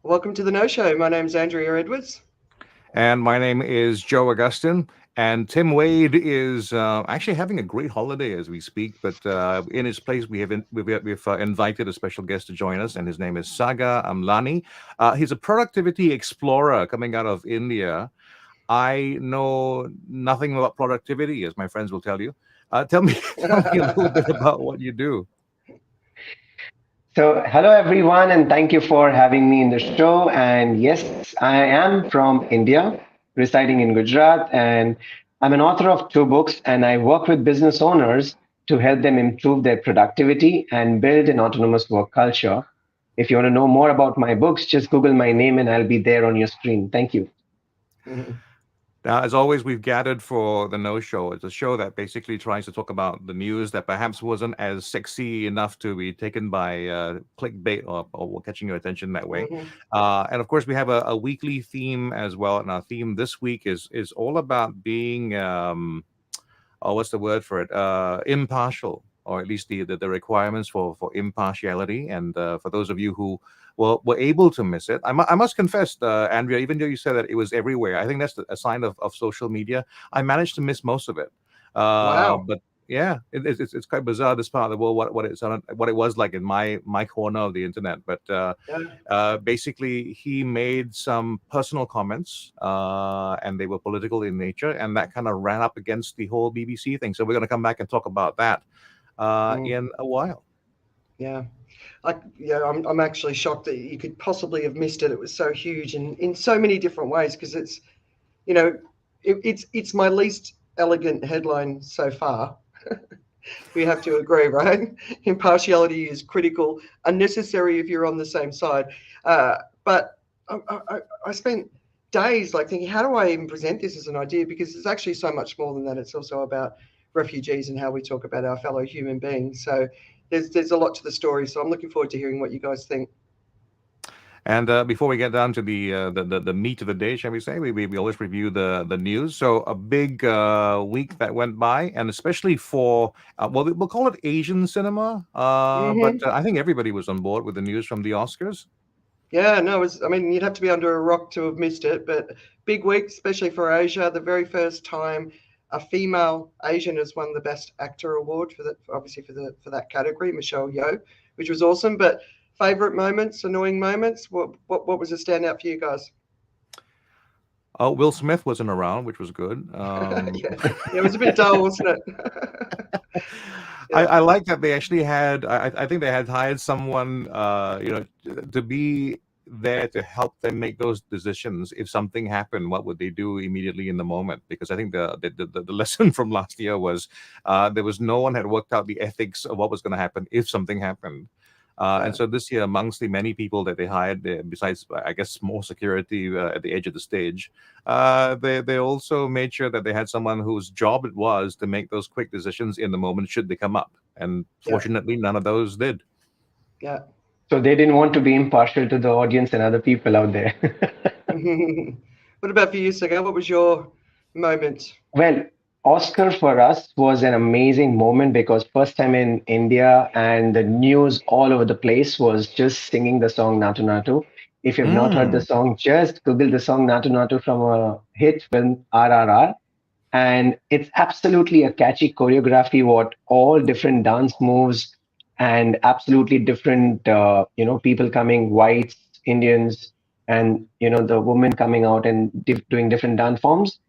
Welcome to the No Show. My name's Andrea Edwards. And my name is Joe Augustin. And Tim Wade is actually having a great holiday as we speak. But in his place, we've invited a special guest to join us, and his name is Saga Amlani. He's a productivity explorer coming out of India. I know nothing about productivity, as my friends will tell you. Tell me, tell me a little bit about what you do. So, hello everyone, and thank you for having me in the show. And yes, I am from India, residing in Gujarat, and I'm an author of two books, and I work with business owners to help them improve their productivity and build an autonomous work culture. If you want to know more about my books, just Google my name and I'll be there on your screen. Thank you. Now, as always, we've gathered for the No Show. It's a show that basically tries to talk about the news that perhaps wasn't as sexy enough to be taken by clickbait or catching your attention that way. Mhm. And of course, we have a weekly theme as well. And our theme this week is all about being, what's the word for it? Impartial, or at least the requirements for impartiality. And for those of you who were able to miss it. I must confess, Andrea, even though you said that it was everywhere, I think that's a sign of social media. I managed to miss most of it. Wow. But yeah, it's quite bizarre this part of the world what it was like in my corner of the internet. But Yeah. basically, he made some personal comments, and they were political in nature, and that kind of ran up against the whole BBC thing. So we're going to come back and talk about that Mm. in a while. Yeah. I'm actually shocked that you could possibly have missed it. It was so huge and in so many different ways because you know, it's my least elegant headline so far. We have to agree, right? Impartiality is critical, unnecessary if you're on the same side. But I spent days like thinking, how do I even present this as an idea? Because it's actually so much more than that. It's also about refugees and how we talk about our fellow human beings. So there's a lot to the story. So I'm looking forward to hearing what you guys think. And before we get down to the meat of the day, shall we say, we always review the news. So a big week that went by, and especially for well, we'll call it Asian cinema. But Hmm. I think everybody was on board with the news from the Oscars. Yeah, no, I mean, you'd have to be under a rock to have missed it, but big week, especially for Asia. The very first time a female Asian has won the Best Actor award for that, obviously for that category, Michelle Yeoh, which was awesome. But favorite moments, annoying moments, what was a standout for you guys? Will Smith wasn't around, which was good. Yeah, yeah, it was a bit dull, wasn't it? Yeah, I like that they actually had. I think they had hired someone, to be there to help them make those decisions. If something happened, what would they do immediately in the moment? Because I think the lesson from last year was there was no one had worked out the ethics of what was going to happen if something happened. And yeah, so this year, amongst the many people that they hired, besides I guess more security at the edge of the stage, they also made sure that they had someone whose job it was to make those quick decisions in the moment should they come up. And yeah, fortunately, none of those did. yeah. So, they didn't want to be impartial to the audience and other people out there. What about for you, Saga? What was your moment? Well, Oscar for us was an amazing moment because first time in India and the news all over the place was just singing the song Natu Natu. If you've not heard the Mm. song, just Google the song Natu Natu from a hit film RRR. And it's absolutely a catchy choreography, what all different dance moves and absolutely different, people coming, whites, Indians, and, the women coming out and doing different dance forms.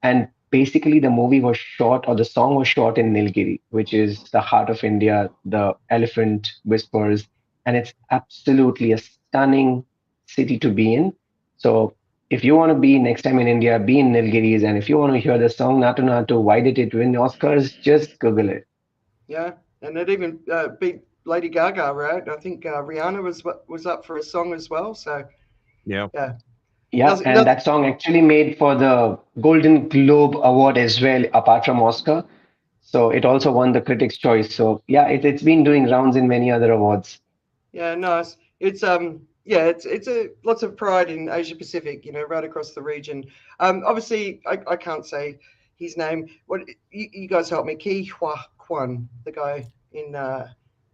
And basically, the movie was shot, or the song was shot in Nilgiri, which is the heart of India, the elephant whispers. And it's absolutely a stunning city to be in. So if you want to be next time in India, be in Nilgiris. And if you want to hear the song Natu Natu, why did it win Oscars? Just Google it. Yeah, and it even beat Lady Gaga, right? I think Rihanna was up for a song as well. So Yeah. yeah, Yeah, does and does that song actually made for the Golden Globe Award as well, apart from Oscar. So it also won the Critics' Choice. So yeah, it's been doing rounds in many other awards. yeah, nice. It's yeah, it's a lots of pride in Asia Pacific, right across the region. Obviously, I can't say his name. What you guys help me? Ki Hua Kwan, the guy in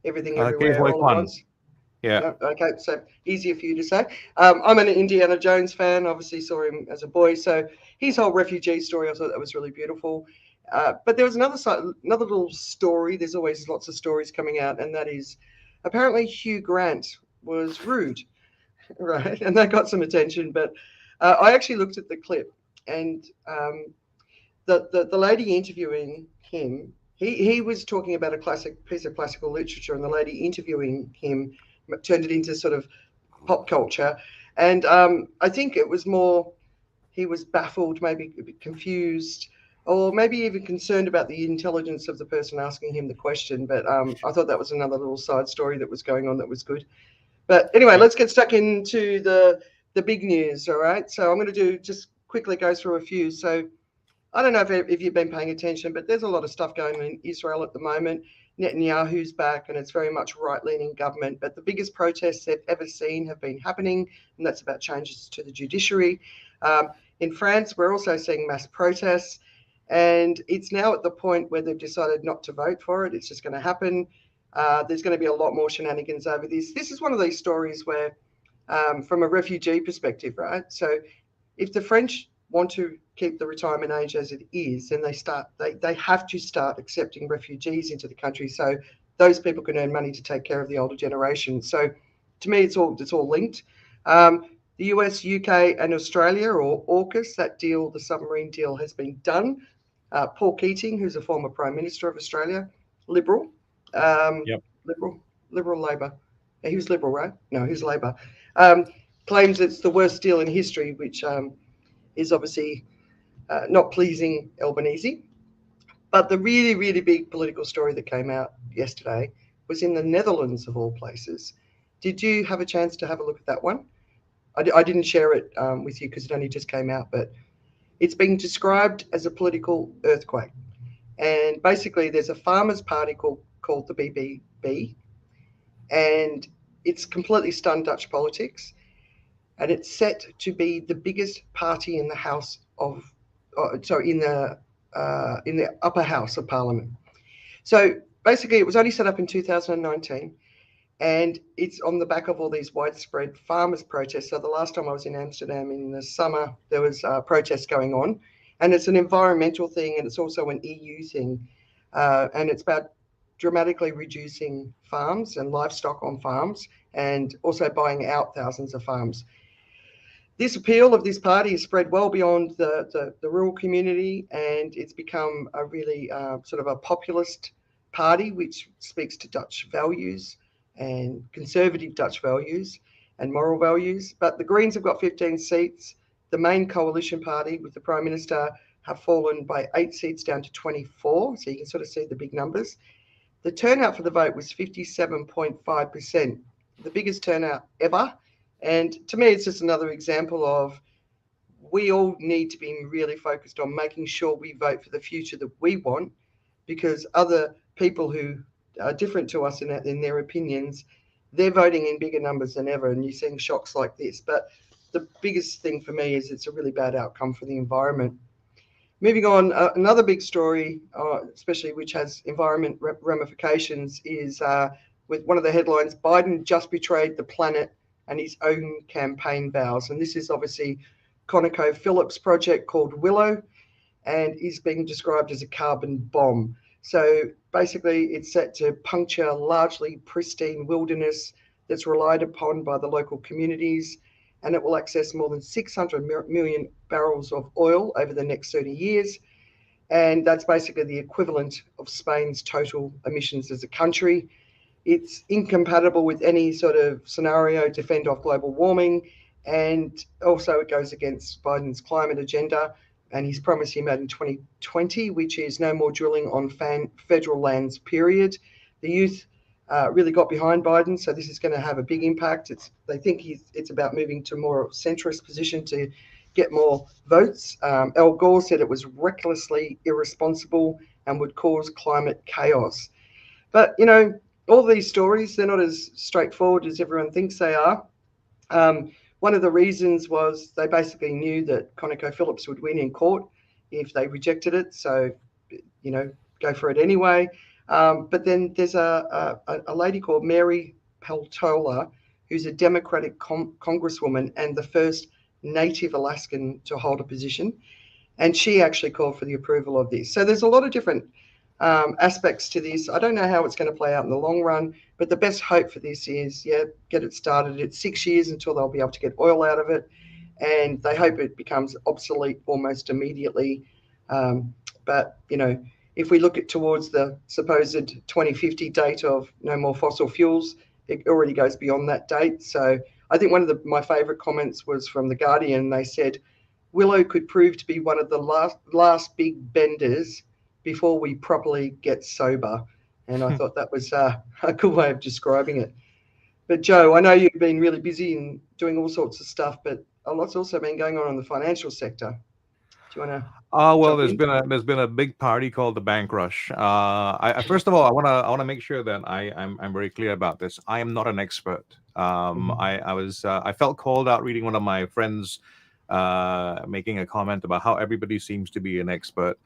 Everything Ke Everywhere Huy All at Kwan. Once. Yeah. No? Okay, so easier for you to say. I'm an Indiana Jones fan. Obviously, saw him as a boy. So his whole refugee story, I thought that was really beautiful. But there was another side, another little story. There's always lots of stories coming out, and that is apparently Hugh Grant was rude, right? And that got some attention. But I actually looked at the clip, and the lady interviewing him, he was talking about a classic piece of classical literature, and the lady interviewing him turned it into sort of pop culture. And I think it was more he was baffled, maybe a bit confused, or maybe even concerned about the intelligence of the person asking him the question. But I thought that was another little side story that was going on that was good. But anyway, let's get stuck into the big news. All right. So I'm going to do just quickly go through a few. So I don't know if you've been paying attention, but there's a lot of stuff going on in Israel at the moment. Netanyahu's back, and it's very much right-leaning government. But the biggest protests they've ever seen have been happening, and that's about changes to the judiciary. In France, we're also seeing mass protests, and it's now at the point where they've decided not to vote for it. It's just going to happen. There's going to be a lot more shenanigans over this. This is one of these stories where, from a refugee perspective, right? So if the French want to keep the retirement age as it is, then they have to start accepting refugees into the country so those people can earn money to take care of the older generation. So to me, it's all linked. The US, UK, and Australia, or AUKUS, that deal, the submarine deal, has been done. Paul Keating, who's a former Prime Minister of Australia, Liberal, Yep. Liberal Labor. He was Liberal, right? No, he was Labor. Claims it's the worst deal in history, which is obviously not pleasing Albanese. But the really, really big political story that came out yesterday was in the Netherlands, of all places. Did you have a chance to have a look at that one? I didn't share it with you because it only just came out, but it's been described as a political earthquake. And basically, there's a farmers' party called the BBB, and it's completely stunned Dutch politics. And it's set to be the biggest party in the House of, in the upper house of Parliament. So basically, it was only set up in 2019, and it's on the back of all these widespread farmers' protests. So the last time I was in Amsterdam in the summer, there was protests going on, and it's an environmental thing, and it's also an EU thing, and it's about dramatically reducing farms and livestock on farms, and also buying out thousands of farms. This appeal of this party has spread well beyond the rural community, and it's become a really sort of a populist party which speaks to Dutch values and conservative Dutch values and moral values. But the Greens have got 15 seats. The main coalition party with the Prime Minister have fallen by 8 seats down to 24, so you can sort of see the big numbers. The turnout for the vote was 57.5%, the biggest turnout ever. And to me, it's just another example of we all need to be really focused on making sure we vote for the future that we want, because other people who are different to us in their opinions, they're voting in bigger numbers than ever, and you're seeing shocks like this. But the biggest thing for me is it's a really bad outcome for the environment. Moving on, another big story, especially which has environment ramifications, is with one of the headlines, Biden just betrayed the planet and his own campaign vows. And this is obviously ConocoPhillips project called Willow, and is being described as a carbon bomb. So basically, it's set to puncture largely pristine wilderness that's relied upon by the local communities, and it will access more than 600 million barrels of oil over the next 30 years. And that's basically the equivalent of Spain's total emissions as a country. It's incompatible with any sort of scenario to fend off global warming, and also it goes against Biden's climate agenda and his promise he made in 2020, which is no more drilling on federal lands, period. The youth really got behind Biden, so this is going to have a big impact. They think it's about moving to a more centrist position to get more votes. Al Gore said it was recklessly irresponsible and would cause climate chaos. But, you know, all these stories, they're not as straightforward as everyone thinks they are. One of the reasons was they basically knew that ConocoPhillips would win in court if they rejected it. So, go for it anyway. But then there's a lady called Mary Peltola, who's a Democratic congresswoman and the first native Alaskan to hold a position. And she actually called for the approval of this. So there's a lot of different aspects to this. I don't know how it's going to play out in the long run, but the best hope for this is, get it started. It's 6 years until they'll be able to get oil out of it, and they hope it becomes obsolete almost immediately. But, if we look at towards the supposed 2050 date of no more fossil fuels, it already goes beyond that date. So I think one of my favourite comments was from The Guardian. They said, Willow could prove to be one of the last big benders before we properly get sober. And I thought that was a good way of describing it. But Joe, I know you've been really busy and doing all sorts of stuff, but a lot's also been going on in the financial sector. Do you want to? Well, there's been a big party called the Bank Rush. First of all, I wanna make sure that I'm very clear about this. I am not an expert. I felt called out reading one of my friends making a comment about how everybody seems to be an expert.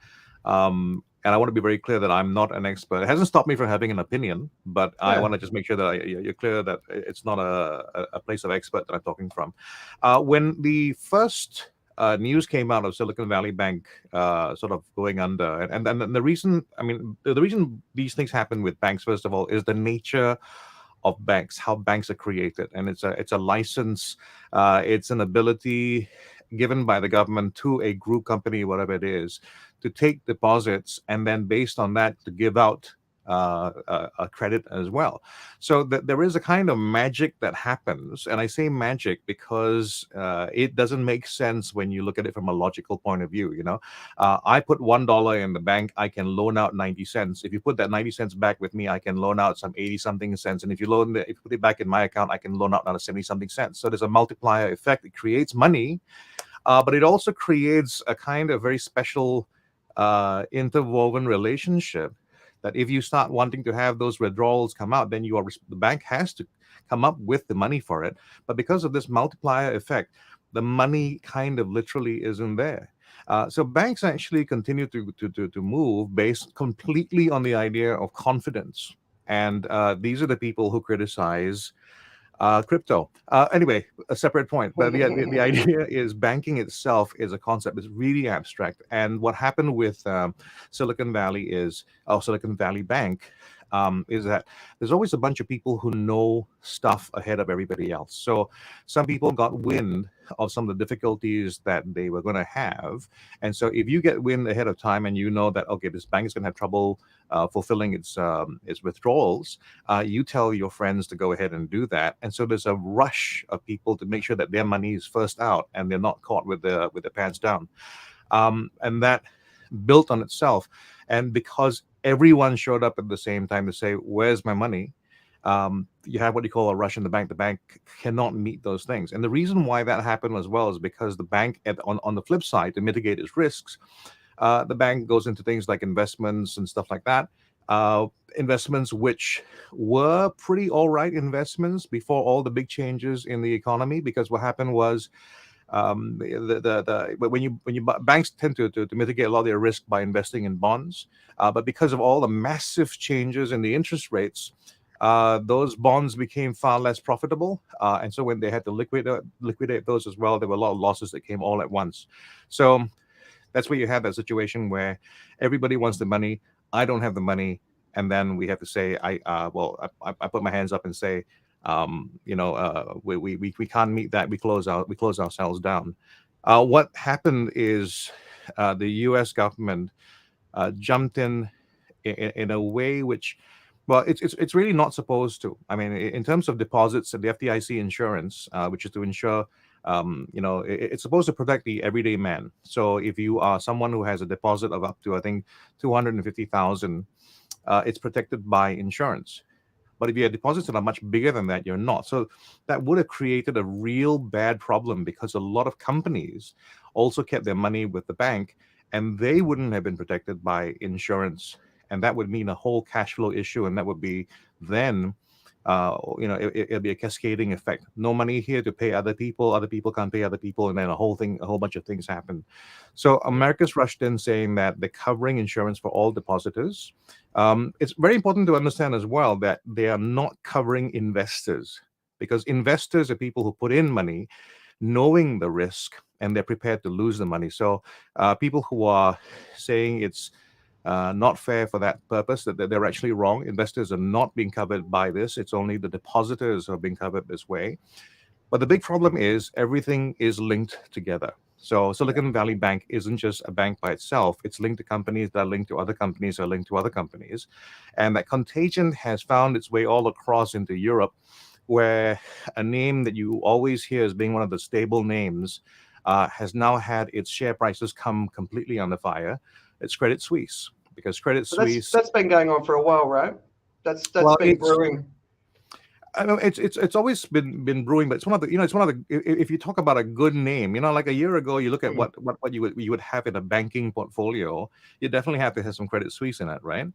And I want to be very clear that I'm not an expert. It hasn't stopped me from having an opinion, but I want to just make sure that you're clear that it's not a place of expert that I'm talking from. When the first news came out of Silicon Valley Bank sort of going under, and the reason, the reason these things happen with banks, first of all, is the nature of banks, how banks are created, and it's a license, it's an ability given by the government to a group company, whatever it is, to take deposits and then based on that to give out a credit as well. So there is a kind of magic that happens, and I say magic because it doesn't make sense when you look at it from a logical point of view. I put $1 in the bank, I can loan out 90 cents. If you put that 90 cents back with me, I can loan out some 80 something cents, and if you put it back in my account, I can loan out another 70 something cents. So there's a multiplier effect. It creates money, but it also creates a kind of very special interwoven relationship that if you start wanting to have those withdrawals come out, then the bank has to come up with the money for it. But because of this multiplier effect, the money kind of literally isn't there. So banks actually continue to move based completely on the idea of confidence. And these are the people who criticize crypto. Anyway, a separate point. But the idea is banking itself is a concept. It's really abstract. And what happened with Silicon Valley Bank is that there's always a bunch of people who know stuff ahead of everybody else. So some people got wind of some of the difficulties that they were going to have. And so if you get wind ahead of time and you know that, okay, this bank is going to have trouble fulfilling its withdrawals, you tell your friends to go ahead and do that. And so there's a rush of people to make sure that their money is first out and they're not caught with their pants down. And that built on itself. And because everyone showed up at the same time to say, where's my money? You have what you call a rush in the bank. The bank cannot meet those things. And the reason why that happened as well is because the bank, on the flip side, to mitigate its risks, the bank goes into things like investments and stuff like that. Investments which were pretty all right investments before all the big changes in the economy, because what happened was banks tend to mitigate a lot of their risk by investing in bonds, but because of all the massive changes in the interest rates, those bonds became far less profitable, and so when they had to liquidate those as well, there were a lot of losses that came all at once. So that's where you have that situation where everybody wants the money, I don't have the money, and then we have to say, I put my hands up and say, we can't meet that. We close ourselves down. What happened is the U.S. government jumped in a way which, well, it's really not supposed to. I mean, in terms of deposits, the FDIC insurance, which is to ensure, it's supposed to protect the everyday man. So if you are someone who has a deposit of up to, I think, 250,000, it's protected by insurance. But if you have deposits that are much bigger than that, you're not. So that would have created a real bad problem, because a lot of companies also kept their money with the bank and they wouldn't have been protected by insurance. And that would mean a whole cash flow issue. And that would be then it'll be a cascading effect. No money here to pay other people can't pay other people, and then a whole bunch of things happen. So America's rushed in saying that they're covering insurance for all depositors. It's very important to understand as well that they are not covering investors, because investors are people who put in money knowing the risk and they're prepared to lose the money. So people who are saying it's not fair for that purpose, that they're actually wrong. Investors are not being covered by this. It's only the depositors who are being covered this way. But the big problem is everything is linked together. So Silicon Valley Bank isn't just a bank by itself. It's linked to companies that are linked to other companies that are linked to other companies. And that contagion has found its way all across into Europe, where a name that you always hear as being one of the stable names has now had its share prices come completely under fire. It's Credit Suisse, because Credit Suisse. That's been going on for a while, right? That's been brewing. I know it's always been brewing, but it's one of the if you talk about a good name, like a year ago, you look at what you would have in a banking portfolio, you definitely have to have some Credit Suisse in it, right?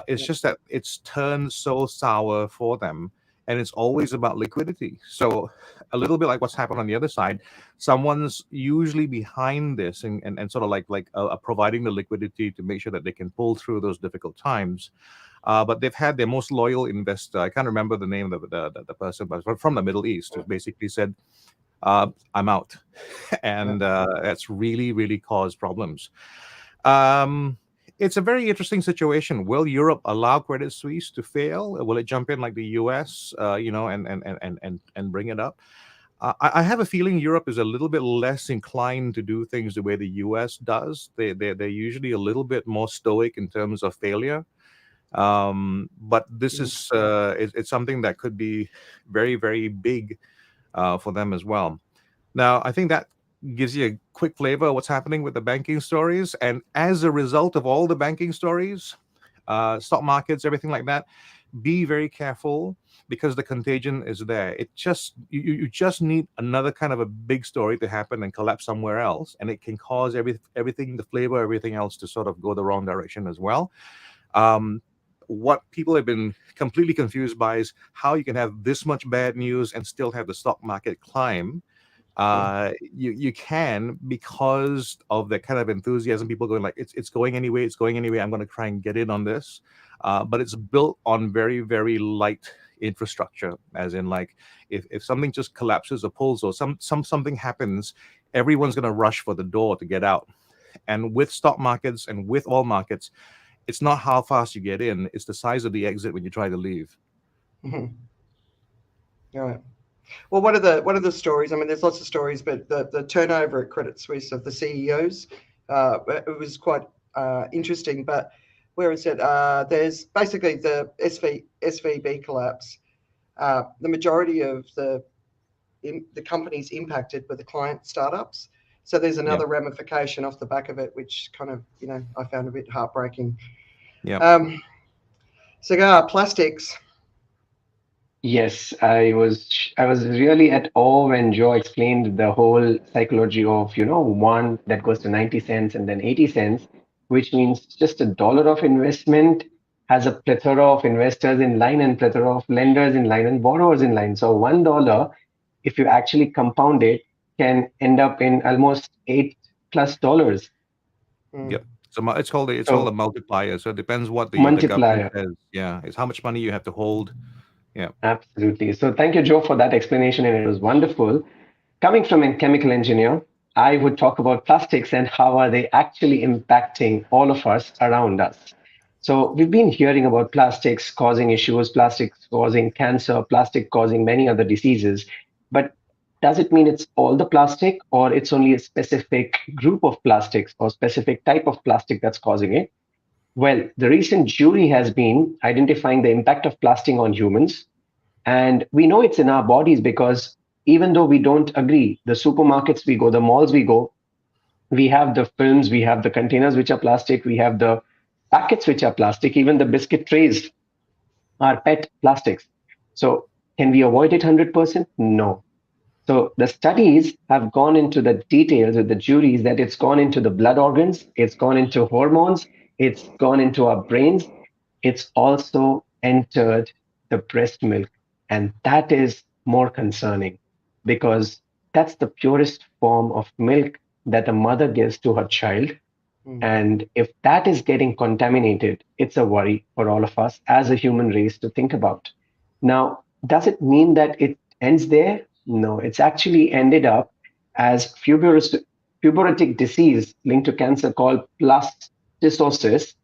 It's just that it's turned so sour for them, and it's always about liquidity. So a little bit like what's happened on the other side, someone's usually behind this and sort of like providing the liquidity to make sure that they can pull through those difficult times. But they've had their most loyal investor. I can't remember the name of the person, but from the Middle East, who basically said, "I'm out," and that's really, really caused problems. It's a very interesting situation. Will Europe allow Credit Suisse to fail? Will it jump in like the U.S., and bring it up? I have a feeling Europe is a little bit less inclined to do things the way the U.S. does. They're usually a little bit more stoic in terms of failure. But this is it's something that could be very, very big for them as well. Now, I think that gives you a quick flavor of what's happening with the banking stories. And as a result of all the banking stories, stock markets, everything like that, be very careful, because the contagion is there. It just you just need another kind of a big story to happen and collapse somewhere else, and it can cause everything, the flavor, everything else to sort of go the wrong direction as well. What people have been completely confused by is how you can have this much bad news and still have the stock market climb. You can, because of the kind of enthusiasm, people going like, it's going anyway, I'm going to try and get in on this. But it's built on very, very light infrastructure, as in like if something just collapses or pulls or something happens, everyone's going to rush for the door to get out. And with stock markets and with all markets, it's not how fast you get in, it's the size of the exit when you try to leave. Mm-hmm. All right. Well, what are the stories? I mean, there's lots of stories, but the turnover at Credit Suisse of the CEOs, it was quite interesting. But where is it? There's basically the SVB collapse. The majority of the companies impacted were the client startups. So there's another ramification off the back of it, which kind of, I found a bit heartbreaking. Yeah. Cigar plastics. Yes, I was really at awe when Joe explained the whole psychology of, one that goes to 90 cents and then 80 cents, which means just $1 of investment has a plethora of investors in line and plethora of lenders in line and borrowers in line. So $1, if you actually compound it, can end up in almost $8+ Yep. So it's called a multiplier. So it depends what the multiplier. government says. Yeah, it's how much money you have to hold. Yeah, absolutely. So thank you, Joe, for that explanation, and it was wonderful. Coming from a chemical engineer, I would talk about plastics and how are they actually impacting all of us around us. So we've been hearing about plastics causing issues, plastics causing cancer, plastic causing many other diseases. But does it mean it's all the plastic, or it's only a specific group of plastics or specific type of plastic that's causing it? Well, the recent jury has been identifying the impact of plastic on humans. And we know it's in our bodies because even though we don't agree, the supermarkets we go, the malls we go, we have the films, we have the containers which are plastic, we have the packets which are plastic, even the biscuit trays are PET plastics. So can we avoid it 100%? No. So the studies have gone into the details with the juries that it's gone into the blood organs, it's gone into hormones, it's gone into our brains, it's also entered the breast milk. And that is more concerning because that's the purest form of milk that a mother gives to her child. And if that is getting contaminated, it's a worry for all of us as a human race to think about. Now, does it mean that it ends there? No, it's actually ended up as pubertic disease linked to cancer called plasticosis.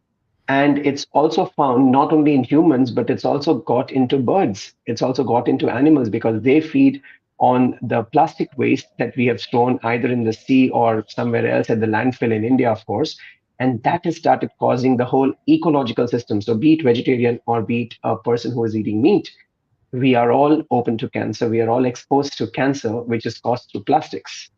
And it's also found not only in humans, but it's also got into birds. It's also got into animals because they feed on the plastic waste that we have thrown either in the sea or somewhere else at the landfill in India, of course. And that has started causing the whole ecological system. So, be it vegetarian or be it a person who is eating meat, we are all open to cancer. We are all exposed to cancer, which is caused through plastics.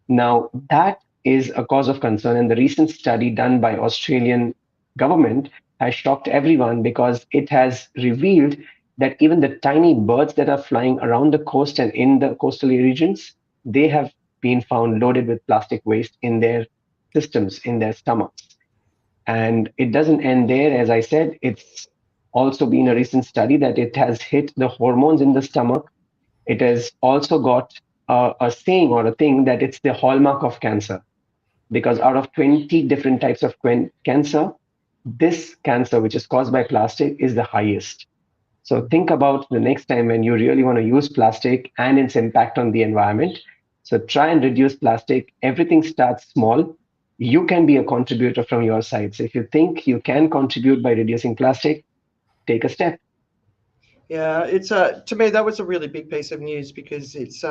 Now, that is a cause of concern, and the recent study done by Australian government has shocked everyone because it has revealed that even the tiny birds that are flying around the coast and in the coastal regions, they have been found loaded with plastic waste in their systems, in their stomachs. And it doesn't end there. As I said, it's also been a recent study that it has hit the hormones in the stomach. It has also got a saying or a thing that it's the hallmark of cancer because out of 20 different types of cancer, this cancer, which is caused by plastic, is the highest. So think about the next time when you really want to use plastic and its impact on the environment. So try and reduce plastic. Everything starts small. You can be a contributor from your side. So if you think you can contribute by reducing plastic, take a step. Yeah, it's to me that was a really big piece of news because it's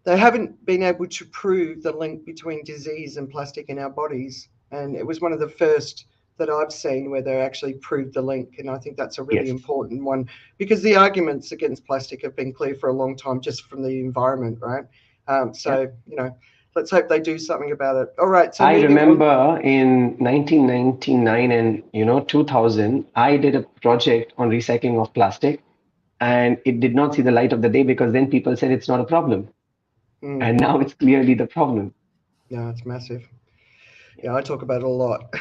they haven't been able to prove the link between disease and plastic in our bodies, and it was one of the first that I've seen where they actually proved the link, and I think that's a really Yes. important one because the arguments against plastic have been clear for a long time just from the environment, right? Yeah. So let's hope they do something about it. All right, so I moving on. remember in 1999 and 2000, I did a project on recycling of plastic, and it did not see the light of the day because then people said it's not a problem, Mm, and now it's clearly the problem. yeah, it's massive. Yeah, I talk about it a lot.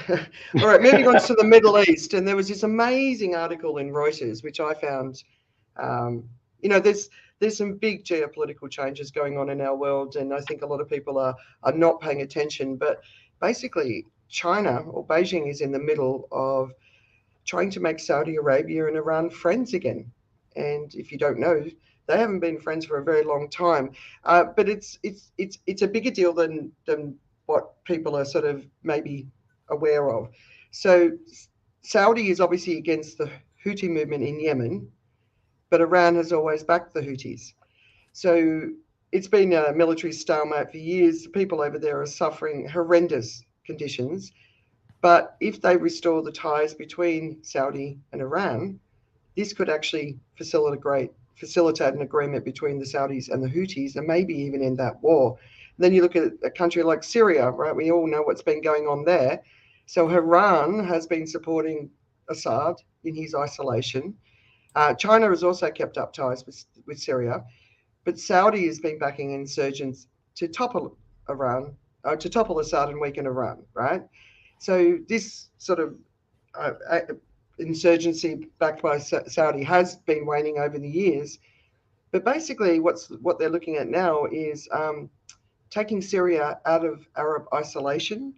All right, moving on to the Middle East, and there was this amazing article in Reuters which I found. Um, there's some big geopolitical changes going on in our world, and I think a lot of people are not paying attention. But basically, China or Beijing is in the middle of trying to make Saudi Arabia and Iran friends again. And if you don't know, they haven't been friends for a very long time. But it's a bigger deal than what people are sort of maybe aware of. So Saudi is obviously against the Houthi movement in Yemen, but Iran has always backed the Houthis. So it's been a military stalemate for years. People over there are suffering horrendous conditions. But if they restore the ties between Saudi and Iran, this could actually facilitate an agreement between the Saudis and the Houthis and maybe even end that war. And then you look at a country like Syria, right? We all know what's been going on there. So Iran has been supporting Assad in his isolation. China has also kept up ties with Syria, but Saudi has been backing insurgents to topple Iran, to topple Assad and weaken Iran, right? So this sort of insurgency backed by Saudi has been waning over the years. But basically, what they're looking at now is taking Syria out of Arab isolation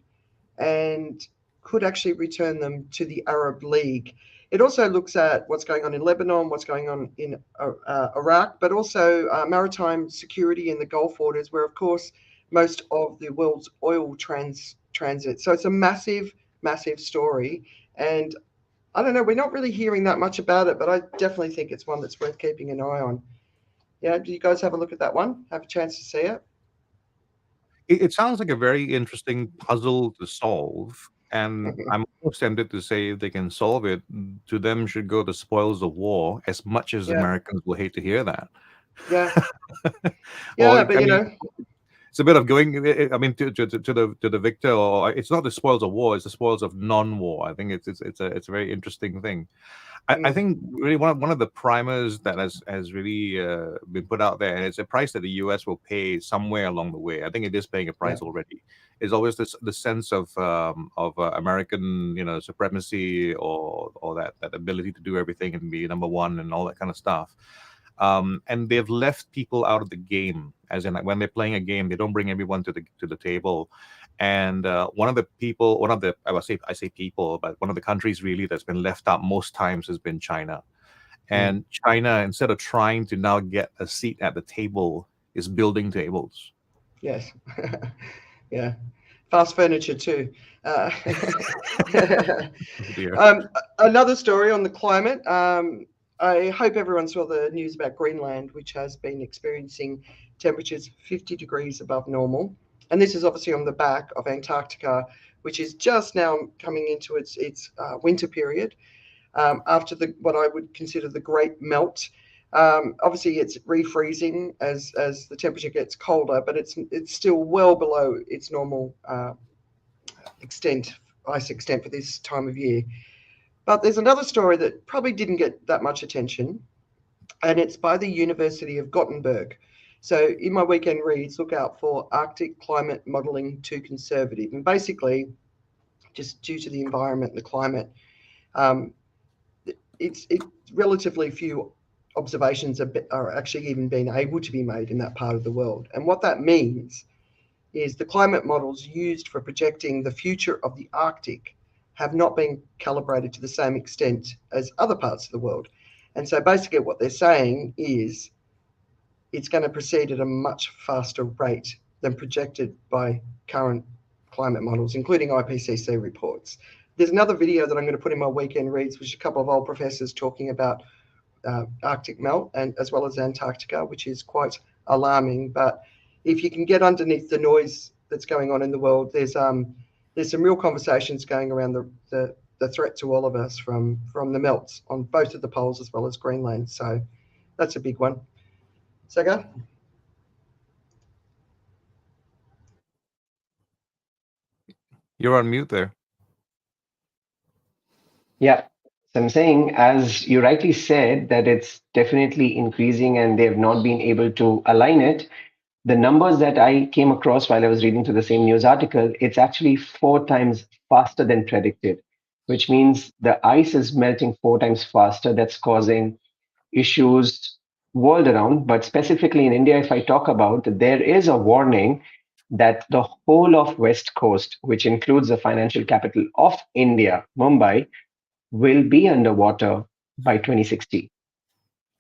and could actually return them to the Arab League. It also looks at what's going on in Lebanon, what's going on in Iraq, but also maritime security in the Gulf waters, where, of course, most of the world's oil transit. So it's a massive, massive story. And I don't know, we're not really hearing that much about it, but I definitely think it's one that's worth keeping an eye on. Yeah, do you guys have a look at that one? Have a chance to see it? It sounds like a very interesting puzzle to solve. And I'm almost tempted to say if they can solve it, to them should go the spoils of war, as much as Yeah, Americans will hate to hear that. yeah, Or, yeah, but I mean, it's a bit of going. I mean, to the victor, or it's not the spoils of war; it's the spoils of non-war. I think it's a very interesting thing. I think really one of the primers that has really been put out there, and it's a price that the U.S. will pay somewhere along the way. I think it is paying a price already. Is always the sense of American, supremacy, or that ability to do everything and be number one and all that kind of stuff. And they've left people out of the game, as in, like, when they're playing a game, they don't bring everyone to the table. And one of the I say people, but one of the countries really that's been left out most times has been China. And China, instead of trying to now get a seat at the table, is building tables. Yes. Yeah. Fast furniture too. Another story on the climate. I hope everyone saw the news about Greenland, which has been experiencing temperatures 50 degrees above normal. And this is obviously on the back of Antarctica, which is just now coming into its winter period, after what I would consider the great melt. Obviously, it's refreezing as the temperature gets colder, but it's still well below its normal ice extent for this time of year. But there's another story that probably didn't get that much attention, and it's by the University of Gothenburg. So in my weekend reads, look out for Arctic climate modelling too conservative. And basically, just due to the environment and the climate, it's relatively few observations are actually even being able to be made in that part of the world. And what that means is the climate models used for projecting the future of the Arctic have not been calibrated to the same extent as other parts of the world. And so basically what they're saying is it's going to proceed at a much faster rate than projected by current climate models, including IPCC reports. There's another video that I'm going to put in my weekend reads, which is a couple of old professors talking about Arctic melt, and as well as Antarctica, which is quite alarming. But if you can get underneath the noise that's going on in the world, there's some real conversations going around the threat to all of us from the melts on both of the poles as well as Greenland. So that's a big one. Saga? You're on mute there. Yeah. So I'm saying, as you rightly said, that it's definitely increasing and they have not been able to align it. The numbers that I came across while I was reading through the same news article, it's actually 4 times faster than predicted, which means the ice is melting 4 times faster. That's causing issues world around. But specifically in India, if I talk about, there is a warning that the whole of West Coast, which includes the financial capital of India, Mumbai, will be underwater by 2060.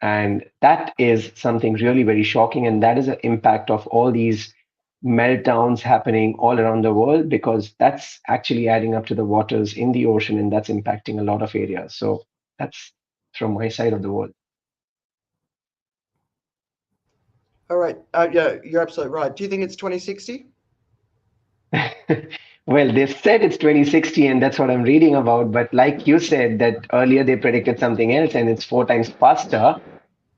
And that is something really very shocking. And that is an impact of all these meltdowns happening all around the world, because that's actually adding up to the waters in the ocean, and that's impacting a lot of areas. So that's from my side of the world. All right. Yeah, you're absolutely right. Do you think it's 2060? Well, they've said it's 2060, and that's what I'm reading about. But like you said, that earlier they predicted something else, and it's 4 times faster.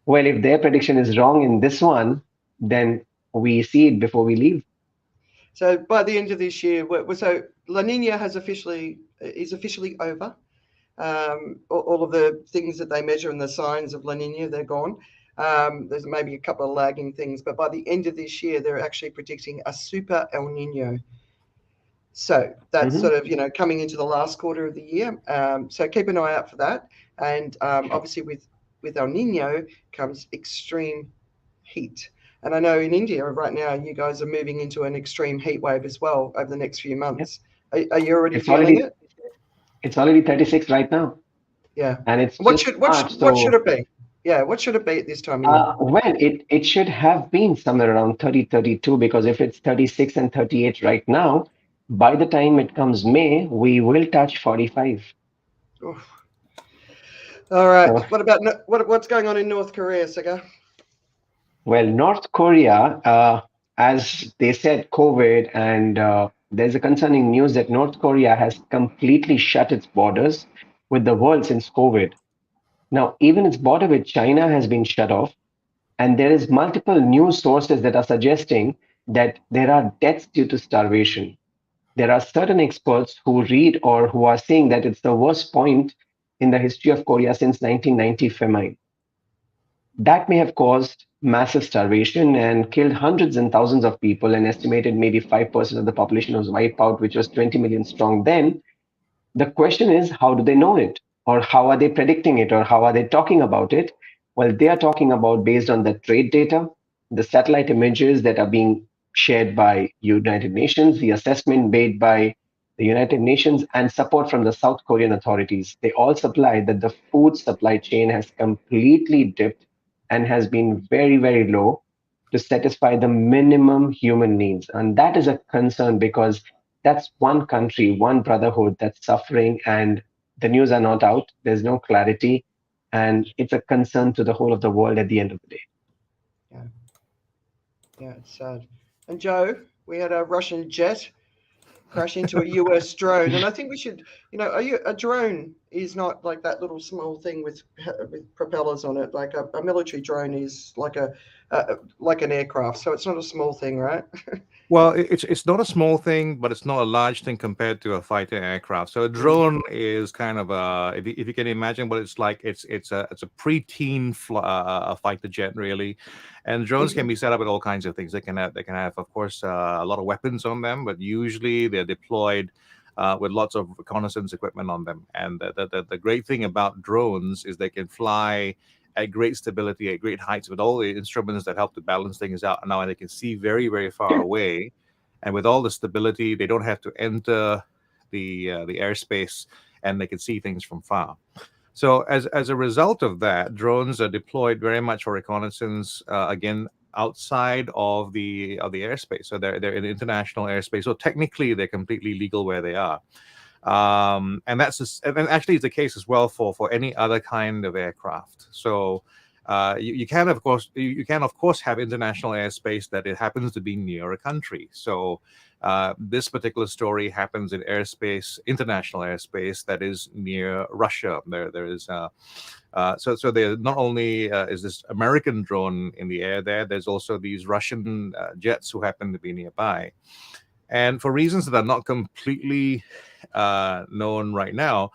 Well, if their prediction is wrong in this one, then we see it before we leave. So by the end of this year, so La Nina is officially over. All of the things that they measure and the signs of La Nina, they're gone. There's maybe a couple of lagging things, but by the end of this year, they're actually predicting a super El Nino. So that's sort of, coming into the last quarter of the year. So keep an eye out for that. And obviously with El Nino comes extreme heat. And I know in India right now, you guys are moving into an extreme heat wave as well over the next few months. Yep. Are you already feeling it? It's already 36 right now. Yeah. And it's what should it be? Yeah, what should it be at this time of year? Well, it should have been somewhere around 30, 32, because if it's 36 and 38 right now, by the time it comes May, we will touch 45. Oof. All right. So, what about what's going on in North Korea, Saga? Well, North Korea, as they said, COVID, and there's a concerning news that North Korea has completely shut its borders with the world since COVID. Now, even its border with China has been shut off, and there is multiple news sources that are suggesting that there are deaths due to starvation. There are certain experts who read or who are saying that it's the worst point in the history of Korea since 1990 famine. That may have caused massive starvation and killed hundreds and thousands of people, and estimated maybe 5% of the population was wiped out, which was 20 million strong then. The question is, how do they know it? Or how are they predicting it? Or how are they talking about it? Well, they are talking about based on the trade data, the satellite images that are being shared by United Nations, the assessment made by the United Nations, and support from the South Korean authorities. They all supply that the food supply chain has completely dipped and has been very, very low to satisfy the minimum human needs. And that is a concern because that's one country, one brotherhood that's suffering, and the news are not out. There's no clarity, and it's a concern to the whole of the world at the end of the day. Yeah, yeah, it's sad. And Joe, we had a Russian jet crash into a US drone, and I think we should, a drone is not like that little small thing with propellers on it. Like a military drone is like like an aircraft, so it's not a small thing, right? Well, it's not a small thing, but it's not a large thing compared to a fighter aircraft. So a drone is kind of a, if you can imagine what it's like, it's a pre-teen fighter jet really, and drones can be set up with all kinds of things. They can have of course a lot of weapons on them, but usually they're deployed with lots of reconnaissance equipment on them. And the great thing about drones is they can fly at great stability, at great heights, with all the instruments that help to balance things out. Now, and they can see very, very far away, and with all the stability, they don't have to enter the airspace, and they can see things from far. So, as a result of that, drones are deployed very much for reconnaissance. Again, outside of the airspace, so they're in international airspace. So technically, they're completely legal where they are. And actually it's the case as well for any other kind of aircraft. So you can of course have international airspace that it happens to be near a country. So this particular story happens in international airspace that is near Russia. There is so there not only is this American drone in the air there's also these Russian jets who happen to be nearby. And for reasons that are not completely known right now,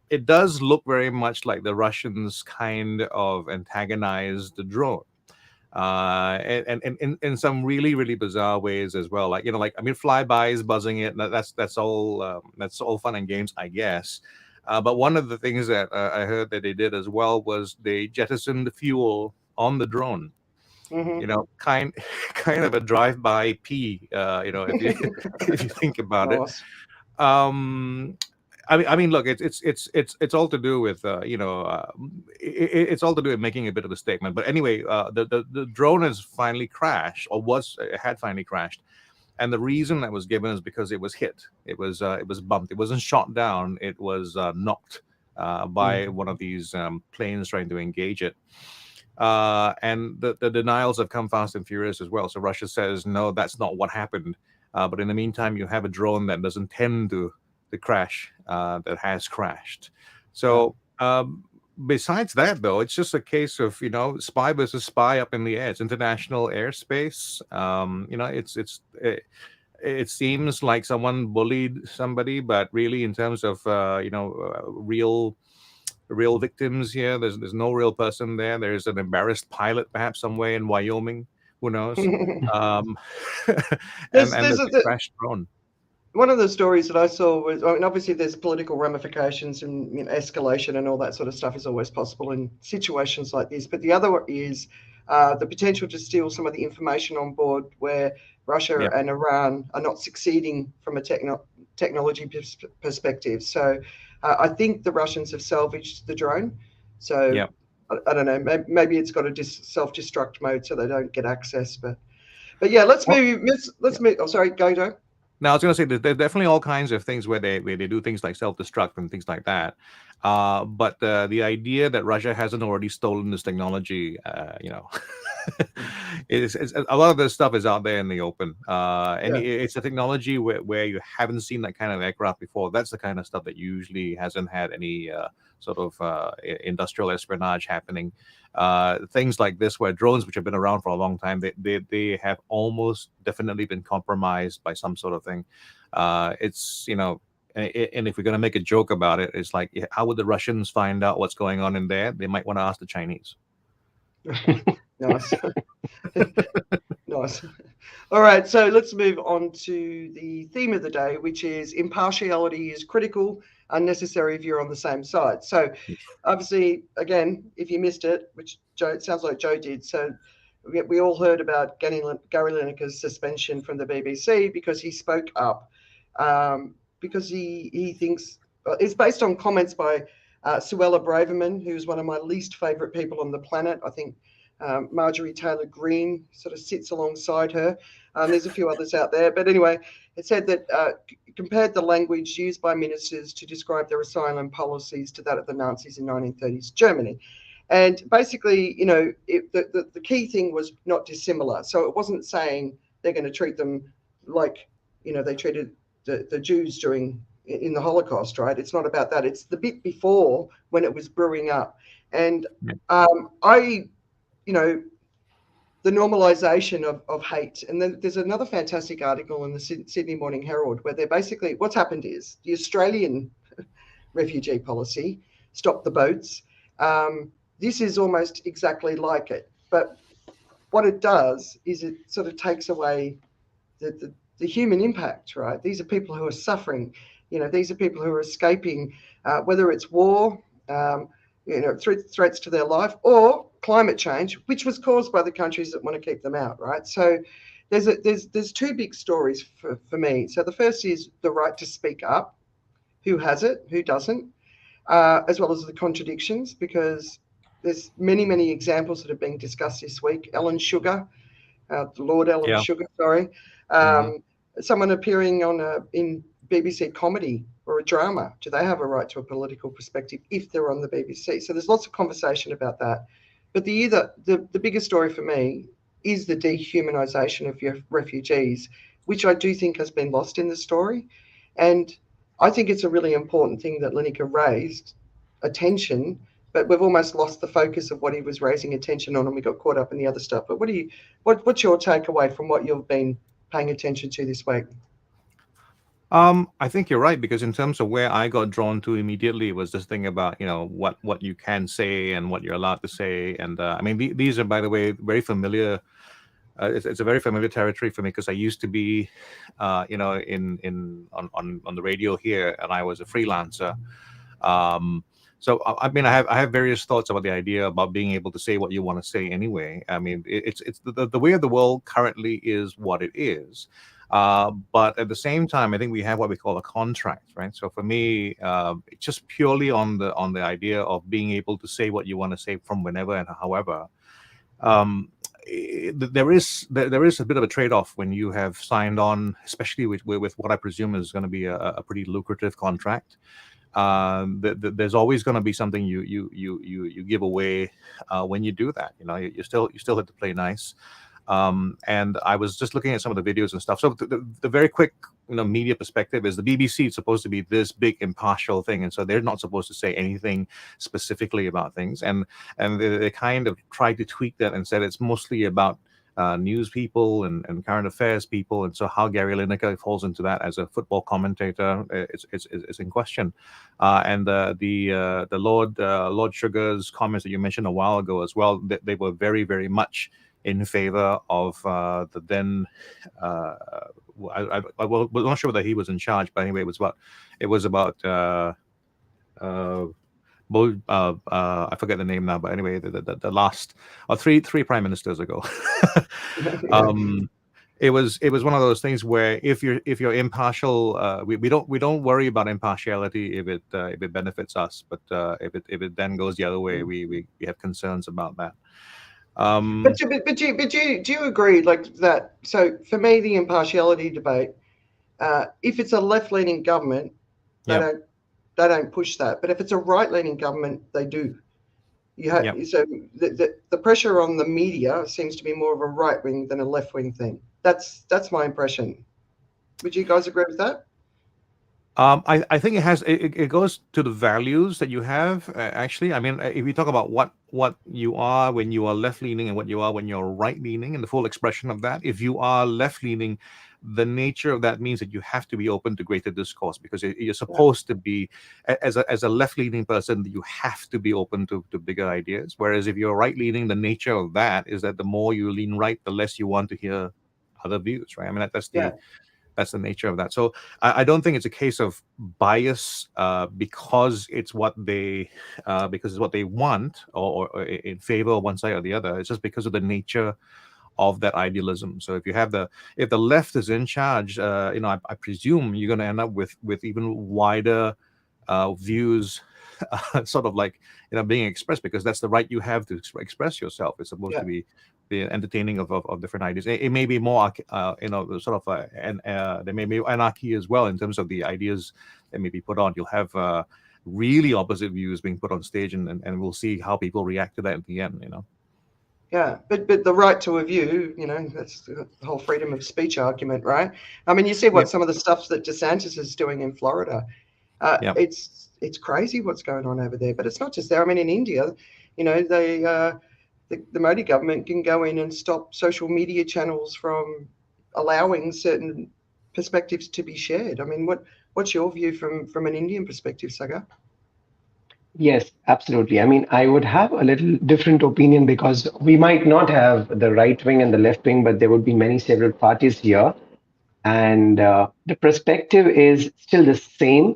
it does look very much like the Russians kind of antagonized the drone. And in some really, really bizarre ways as well. Like, flybys, buzzing it, that's all fun and games, I guess. But one of the things that I heard that they did as well was they jettisoned the fuel on the drone. Mm-hmm. Kind of a drive-by pee. If you if you think about it. Nice. I mean, look, it's all to do with it's all to do with making a bit of a statement. But anyway, the drone has finally crashed, or had finally crashed, and the reason that was given is because it was hit. It was bumped. It wasn't shot down. It was knocked by one of these planes trying to engage it. And the denials have come fast and furious as well. So Russia says, no, that's not what happened. But in the meantime, you have a drone that doesn't tend to crash, that has crashed. So besides that, though, it's just a case of, spy versus spy up in the air. It's international airspace. It seems like someone bullied somebody, but really in terms of, real victims here, there's no real person there. There's an embarrassed pilot perhaps somewhere in Wyoming, who knows. And there's a crashed drone. One of the stories that I saw was, obviously there's political ramifications and escalation and all that sort of stuff is always possible in situations like this. But the other is the potential to steal some of the information on board, where Russia and Iran are not succeeding from a technology perspective. So I think the Russians have salvaged the drone. So I don't know, maybe it's got a self-destruct mode so they don't get access. But yeah, let's move. Oh, sorry, go, Joe. Now, I was going to say that there's definitely all kinds of things where they do things like self-destruct and things like that. But the idea that Russia hasn't already stolen this technology, It's a lot of this stuff is out there in the open, and Yeah. it's a technology where you haven't seen that kind of aircraft before. That's the kind of stuff that usually hasn't had any sort of industrial espionage happening. Things like this, where drones, which have been around for a long time, they have almost definitely been compromised by some sort of thing. It's, you know, and if we're going to make a joke about it, it's like, how would the Russians find out what's going on in there? They might want to ask the Chinese. Nice. Nice. All right, so let's move on to the theme of the day, which is impartiality is critical, unnecessary if you're on the same side. So obviously, again, if you missed it, which Joe, it sounds like Joe did, so we all heard about Gary Lineker's suspension from the BBC because he spoke up, because he thinks it's based on comments by Suella Braverman, who's one of my least favourite people on the planet. I think Marjorie Taylor Greene sort of sits alongside her. There's a few others out there. But anyway, it said that compared the language used by ministers to describe their asylum policies to that of the Nazis in 1930s Germany. And basically, you know, the key thing was not dissimilar. So it wasn't saying they're going to treat them like, you know, they treated the Jews in the Holocaust, right? It's not about that. It's the bit before when it was brewing up. And you know, the normalization of hate. And then there's another fantastic article in the Sydney Morning Herald where they're basically, what's happened is the Australian refugee policy, stop the boats. This is almost exactly like it. But what it does is it sort of takes away the human impact, right? These are people who are suffering. You know, these are people who are escaping, whether it's war, you know, threats to their life, or climate change, which was caused by the countries that want to keep them out, right? So there's two big stories for me. So the first is the right to speak up, who has it, who doesn't, as well as the contradictions, because there's many examples that are being discussed this week. Ellen Sugar, Lord Ellen Sugar, sorry, someone appearing in BBC comedy or a drama, do they have a right to a political perspective if they're on the BBC? So there's lots of conversation about that. But the biggest story for me is the dehumanization of your refugees, which I do think has been lost in the story. And I think it's a really important thing that Lineker raised attention, but we've almost lost the focus of what he was raising attention on, and we got caught up in the other stuff. But what's your takeaway from what you've been paying attention to this week? I think you're right, because in terms of where I got drawn to immediately was this thing about, you know, what you can say and what you're allowed to say. And I mean, these are, by the way, very familiar. It's a very familiar territory for me, because I used to be, you know, on the radio here, and I was a freelancer. So I mean, I have various thoughts about the idea about being able to say what you want to say anyway. I mean, it's the way of the world currently is what it is. But at the same time, I think we have what we call a contract, right? So for me, just purely on the idea of being able to say what you want to say from whenever and however, there is a bit of a trade-off when you have signed on, especially with what I presume is going to be a pretty lucrative contract. There's always going to be something you give away when you do that. You know, you still have to play nice. And I was just looking at some of the videos and stuff. So the very quick, you know, media perspective is the BBC is supposed to be this big impartial thing, and so they're not supposed to say anything specifically about things. And they kind of tried to tweak that and said it's mostly about news people and current affairs people. And so how Gary Lineker falls into that as a football commentator, it's in question. And the Lord Sugar's comments that you mentioned a while ago as well, they were very, very much in favor of the then I was not sure whether he was in charge, but anyway, it was about I forget the name now, but anyway, the last three prime ministers ago. It was one of those things where if you're impartial, we don't worry about impartiality if it benefits us, but if it then goes the other way, we have concerns about that. But do you agree like that? So for me, the impartiality debate, if it's a left-leaning government, they don't push that. But if it's a right-leaning government, they do. Yep. So the pressure on the media seems to be more of a right wing than a left wing thing. That's my impression. Would you guys agree with that? I think it goes to the values that you have. Actually, I mean, if you talk about what you are when you are left leaning and what you are when you're right leaning, and the full expression of that, if you are left leaning, the nature of that means that you have to be open to greater discourse, because you're Yeah. supposed to be, as a left leaning person, you have to be open to bigger ideas. Whereas if you're right leaning, the nature of that is that the more you lean right, the less you want to hear other views, right? I mean, Yeah. that's the nature of that. So I don't think it's a case of bias because it's what they want, or in favor of one side or the other. It's just because of the nature of that idealism. So if the left is in charge, I presume you're going to end up with even wider views, sort of like, being expressed, because that's the right you have to express yourself. It's supposed Yeah. to be the entertaining of different ideas. It may be more sort of and there may be anarchy as well in terms of the ideas that may be put on. You'll have really opposite views being put on stage, and we'll see how people react to that at the end. Yeah, but the right to a view, that's the whole freedom of speech argument, right? I mean, you see what Yep. some of the stuff that DeSantis is doing in Florida. Yep. It's crazy what's going on over there. But it's not just there. I mean, in India, the Modi government can go in and stop social media channels from allowing certain perspectives to be shared. I mean, what's your view from an Indian perspective, Saga? Yes, absolutely. I mean, I would have a little different opinion because we might not have the right wing and the left wing, but there would be many several parties here. And the perspective is still the same,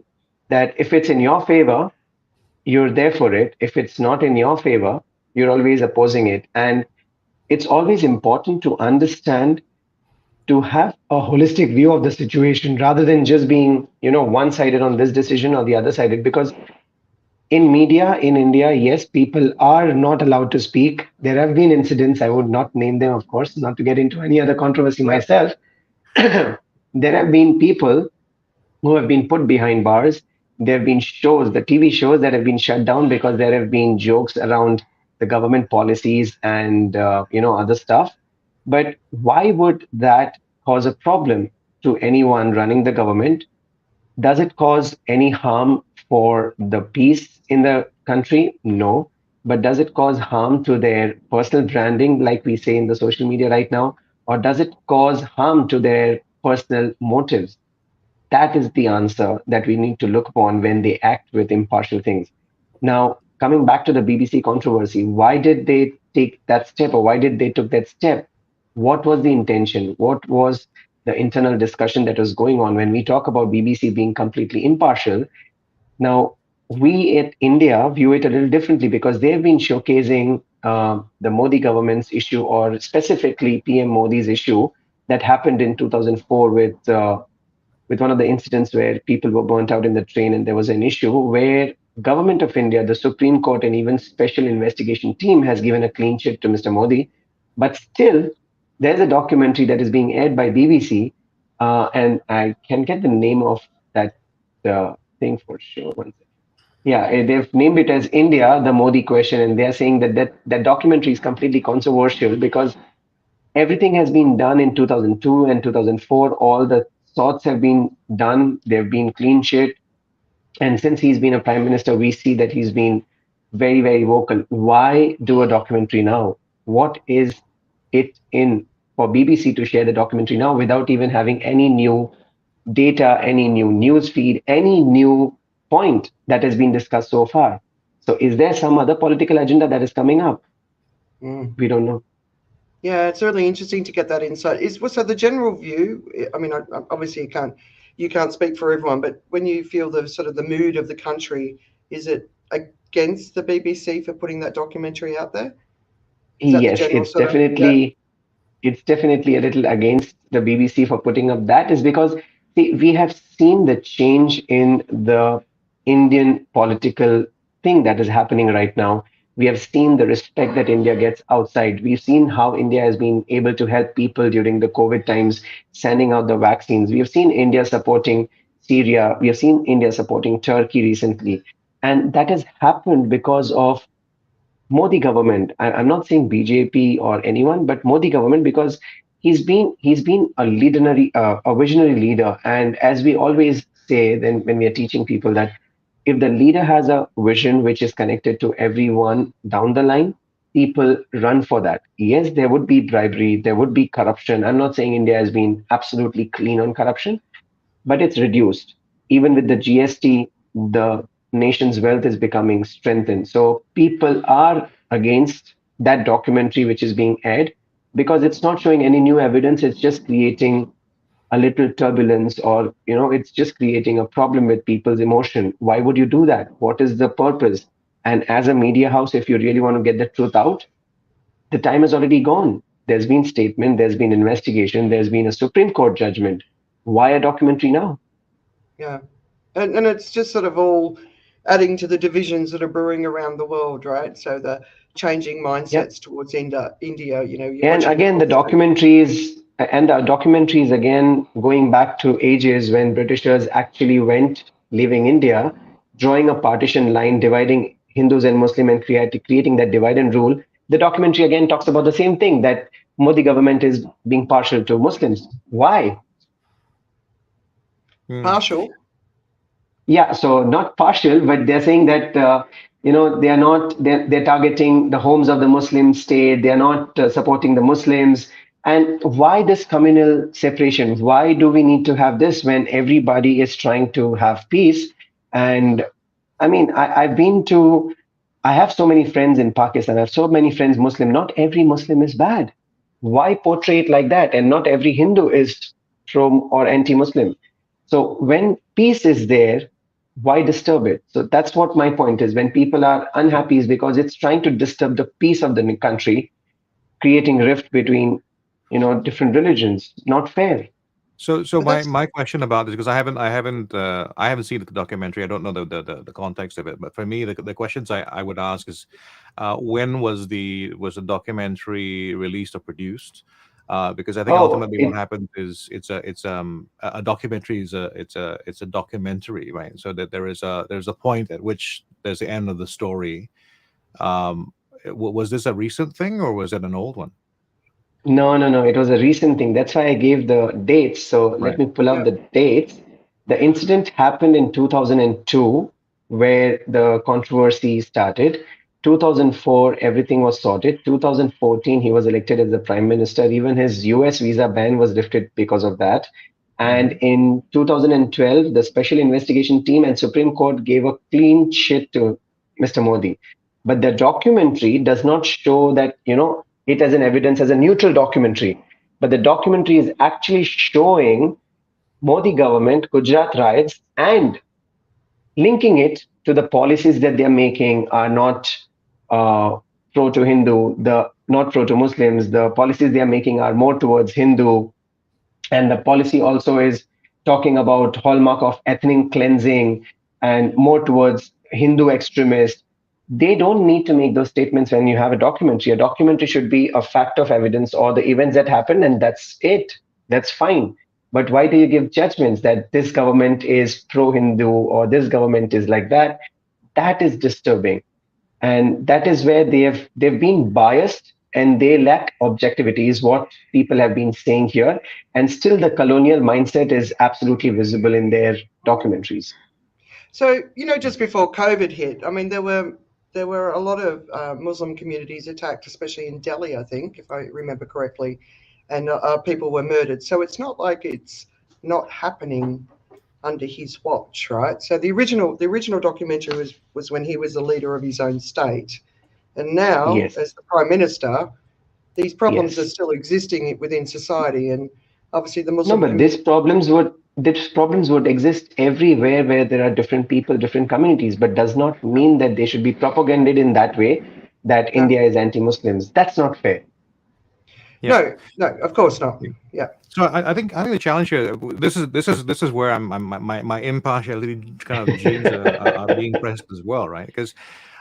that if it's in your favor, you're there for it. If it's not in your favor, you're always opposing it. And it's always important to understand, to have a holistic view of the situation rather than just being, one-sided on this decision or the other sided. Because in media in India, yes, people are not allowed to speak. There have been incidents, I would not name them, of course, not to get into any other controversy Yeah, myself. There have been people who have been put behind bars. There have been shows, the TV shows that have been shut down because there have been jokes around the government policies and other stuff. But why would that cause a problem to anyone running the government? Does it cause any harm for the peace in the country? No. But does it cause harm to their personal branding, like we say in the social media right now? Or does it cause harm to their personal motives? That is the answer that we need to look upon when they act with impartial things. Now, coming back to the BBC controversy, why did they take that step, or why did they took that step? What was the intention? What was the internal discussion that was going on when we talk about BBC being completely impartial? Now, we at India view it a little differently because they've been showcasing the Modi government's issue, or specifically PM Modi's issue that happened in 2004 with one of the incidents where people were burnt out in the train, and there was an issue where government of India, the Supreme Court, and even special investigation team has given a clean sheet to Mr. Modi. But still, there's a documentary that is being aired by BBC, and I can get the name of that thing for sure. One second. Yeah, they've named it as India, the Modi question, and they're saying that documentary is completely controversial because everything has been done in 2002 and 2004. All the sorts have been done. They've been clean sheet. And since he's been a prime minister, we see that he's been very, very vocal. Why do a documentary now? What is it in for BBC to share the documentary now without even having any new data, any new news feed, any new point that has been discussed so far? So is there some other political agenda that is coming up? mm. We don't know. Yeah, it's really interesting to get that insight. So the general view? I mean, obviously you can't speak for everyone, but when you feel the sort of the mood of the country, is it against the BBC for putting that documentary out there? Is that the Yes, general sort of? Yeah. it's definitely a little against the BBC for putting up that, is because, see, we have seen the change in the Indian political thing that is happening right now. We have seen the respect that India gets outside. We've seen how India has been able to help people during the COVID times, sending out the vaccines. We have seen India supporting Syria. We have seen India supporting Turkey recently. And that has happened because of Modi government, I'm not saying BJP or anyone, but Modi government, because he's been a visionary leader. And as we always say, then when we are teaching people that if the leader has a vision which is connected to everyone down the line, people run for that. Yes, there would be bribery, there would be corruption. I'm not saying India has been absolutely clean on corruption, but it's reduced. Even with the GST, the nation's wealth is becoming strengthened. So people are against that documentary which is being aired because it's not showing any new evidence. It's just creating a little turbulence, or it's just creating a problem with people's emotion. Why would you do that? What is the purpose? And as a media house, if you really want to get the truth out, the time is already gone. There's been statement, there's been investigation, there's been a Supreme Court judgment. Why a documentary now? Yeah. And it's just sort of all adding to the divisions that are brewing around the world, right? So the changing Yeah. mindsets towards India, you're And watching the again, the documentaries again going back to ages when Britishers actually went leaving India, drawing a partition line, dividing Hindus and Muslim, and creating that divide and rule. The documentary again talks about the same thing, that Modi government is being partial to Muslims. Why? Hmm. partial. Yeah, so not partial, but they're saying that they are not they're targeting the homes of the Muslim state. They are not supporting the Muslims. And why this communal separation? Why do we need to have this when everybody is trying to have peace? And I mean, I have so many friends in Pakistan. I have so many friends Muslim. Not every Muslim is bad. Why portray it like that? And not every Hindu is from or anti-Muslim. So when peace is there, why disturb it? So that's what my point is. When people are unhappy, is because it's trying to disturb the peace of the country, creating rift between, different religions. Not fair. So But my that's my question about this, because I haven't seen the documentary. I don't know the context of it. But for me, the questions I would ask is, when was the documentary released or produced? Because I think Oh, ultimately what happens is a documentary is a documentary, right? So that there's a point at which there's the end of the story. Was this a recent thing or was it an old one? no, no, no. It was a recent thing. That's why I gave the dates. So let Right. me pull yeah. out the dates. The incident happened in 2002, where the controversy started. 2004, everything was sorted. 2014, he was elected as the prime minister. Even his US visa ban was lifted because of that. And Hmm. in 2012, the special investigation team and Supreme Court gave a clean shit to Mr. Modi. But the documentary does not show that, it as an evidence, as a neutral documentary. But the documentary is actually showing Modi government, Gujarat riots, and linking it to the policies that they're making are not uh, pro to Hindu, the not pro to Muslims. The policies they are making are more towards Hindu, and the policy also is talking about hallmark of ethnic cleansing and more towards Hindu extremists. They don't need to make those statements when you have a documentary. A documentary should be a fact of evidence or the events that happened, and that's it. That's fine. But why do you give judgments that this government is pro Hindu or this government is like that? That is disturbing, and that is where they've been biased and they lack objectivity, is what people have been saying here. And still the colonial mindset is absolutely visible in their documentaries. So, just before COVID hit, I mean, there were a lot of Muslim communities attacked, especially in Delhi, I think, if I remember correctly, and people were murdered. So it's not like it's not happening under his watch, right? So the original documentary was when he was the leader of his own state, and now Yes, as the prime minister, these problems are yes. still existing within society, and obviously the No, Muslim but community. these problems would exist everywhere where there are different people, different communities, but does not mean that they should be propagated in that way, that No, India is anti-Muslims. That's not fair. Yeah. no, no, of course not. Yeah. So I think the challenge here, this is where my impartiality kind of genes are being pressed as well, right? Because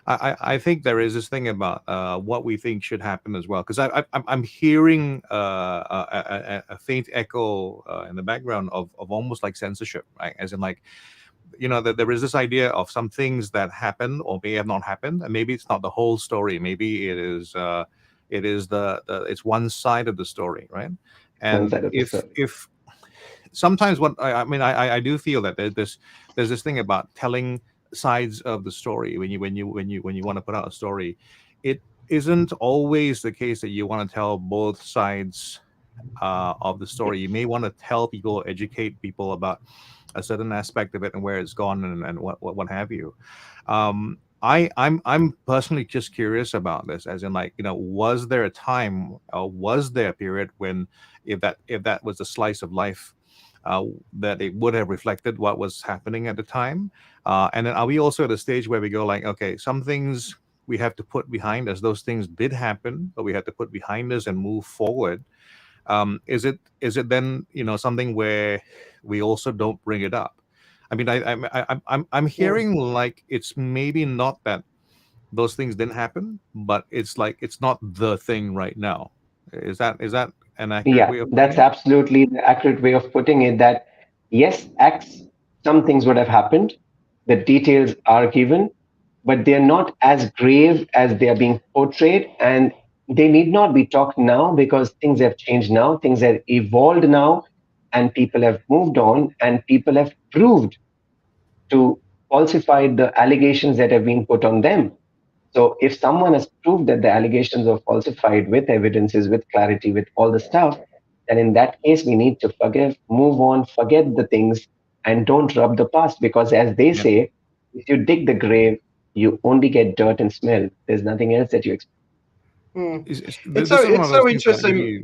I think there is this thing about what we think should happen as well. Because I'm hearing a faint echo in the background of almost like censorship, right? As in like that there is this idea of some things that happen or may have not happened, and maybe it's not the whole story. Maybe it's one side of the story, right? One And side of the story. if sometimes what I mean, I do feel that there's this thing about telling sides of the story when you want to put out a story. It isn't always the case that you want to tell both sides of the Yes. story. You may want to tell people, educate people about a certain aspect of it and where it's gone, and what have you. I'm personally just curious about this, as in, like, was there a time, or was there a period when, if that was a slice of life, that it would have reflected what was happening at the time, and then are we also at a stage where we go like, okay, some things we have to put behind us. Those things did happen, but we have to put behind us and move forward. Is it then something where we also don't bring it up? I mean, I'm Yeah. hearing like it's maybe not that those things didn't happen, but it's like it's not the thing right now. Is that an accurate Yeah, way of putting that's it? absolutely the accurate way of putting it. That yes, acts, some things would have happened. The details are given, but they're not as grave as they are being portrayed. And they need not be talked now because things have changed now, things have evolved now, and people have moved on, and people have proved to falsify the allegations that have been put on them. So if someone has proved that the allegations are falsified with evidences, with clarity, with all the stuff, then in that case, we need to forgive, move on, forget the things, and don't rub the past. Because as they Yep. say, if you dig the grave, you only get dirt and smell. There's nothing else that you expect. Mm. This is one It's of those so things that interesting. really.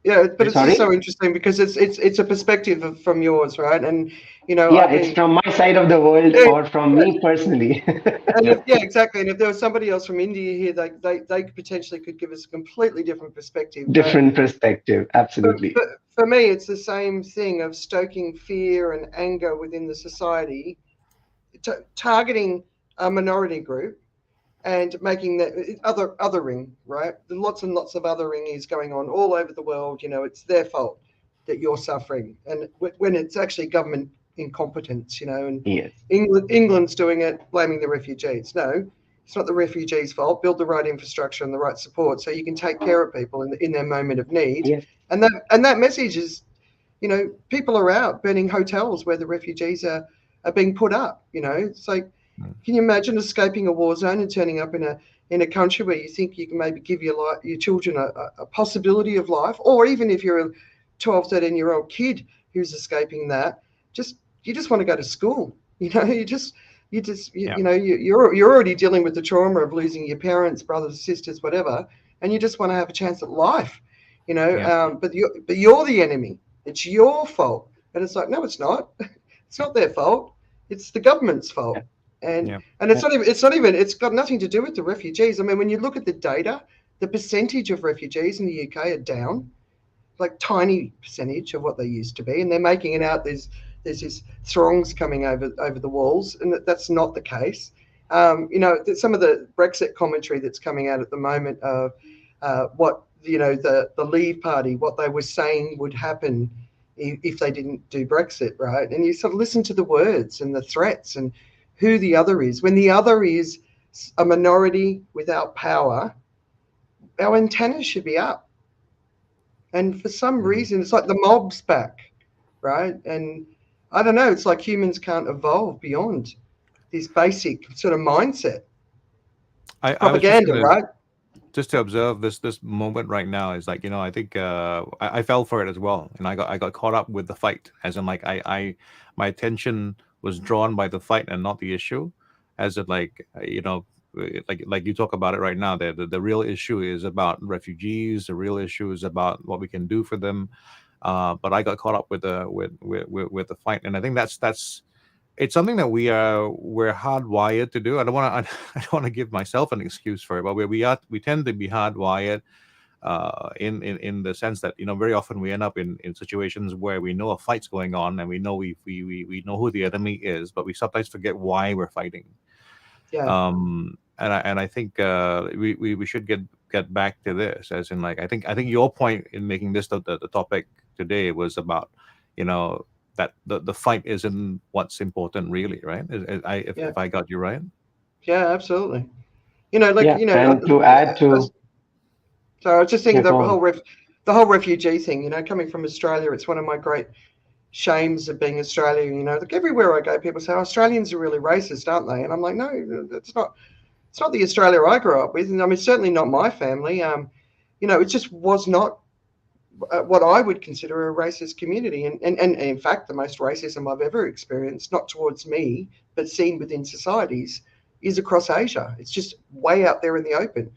Yeah, but it's just Sorry? so interesting because it's a perspective from yours, right? And Yeah, I've it's been from my side of the world yeah, or from me personally. and yeah, exactly. And if there was somebody else from India here, they potentially could give us a completely different perspective. Different perspective. But, Absolutely. but for me, it's the same thing of stoking fear and anger within the society, targeting a minority group and making that othering, right? Lots and lots of othering is going on all over the world. It's their fault that you're suffering, and when it's actually government incompetence, and Yes. England's doing it, blaming the refugees. No, it's not the refugees' fault. Build the right infrastructure and the right support so you can take care of people in their moment of need, Yes. and that message is, people are out burning hotels where the refugees are being put up. It's like, Mm. can you imagine escaping a war zone and turning up in a country where you think you can maybe give your children a possibility of life, or even if you're a 12, 13-year-old kid who's escaping that, just you just want to go to school. Yeah. You're already dealing with the trauma of losing your parents, brothers, sisters, whatever, and you just want to have a chance at life. Yeah. But you're the enemy. It's your fault, and it's like, no, it's not. It's not their fault. It's the government's Yeah. fault. And Yeah. and it's got nothing to do with the refugees. I mean, when you look at the data, the percentage of refugees in the UK are down, like tiny percentage of what they used to be, and they're making it out there's these throngs coming over the walls, and that's not the case. Some of the Brexit commentary that's coming out at the moment of what the Leave Party, what they were saying would happen if they didn't do Brexit, right? And you sort of listen to the words and the threats and who the other is. When the other is a minority without power, our antennas should be up. And for some Mhm. reason, it's like the mob's back, right? And I don't know, it's like humans can't evolve beyond this basic sort of mindset. It's I was just propaganda, gonna, right? just to observe this moment right now, is like, I think I fell for it as well, and I got caught up with the fight, as in, like, I my attention was drawn by the fight and not the issue, as in, like, like you talk about it right now. The real issue is about refugees. The real issue is about what we can do for them. But I got caught up with with the fight, and I think that's it's something that we're hardwired to do. I don't want to I don't want to give myself an excuse for it, but we tend to be hardwired, in the sense that, very often we end up in situations where we know a fight's going on, and we know we know who the enemy is, but we sometimes forget why we're fighting. Yeah, And I think we should get back to this, as in, like, I think your point in making this the topic today was about, you know that the fight isn't what's important, really, right? If I got you right. Yeah, absolutely. You know, like Yeah, you know, and to add to, so I was just yeah, thinking go on. the whole refugee thing. You know, coming from Australia, it's one of my great shames of being Australian. You know, like everywhere I go, people say, oh, Australians are really racist, aren't they? And I'm like, no, that's not. It's not the Australia I grew up with, and I mean, certainly not my family. You know, it just was not what I would consider a racist community, and in fact, the most racism I've ever experienced, not towards me, but seen within societies, is across Asia. It's just way out there in the open.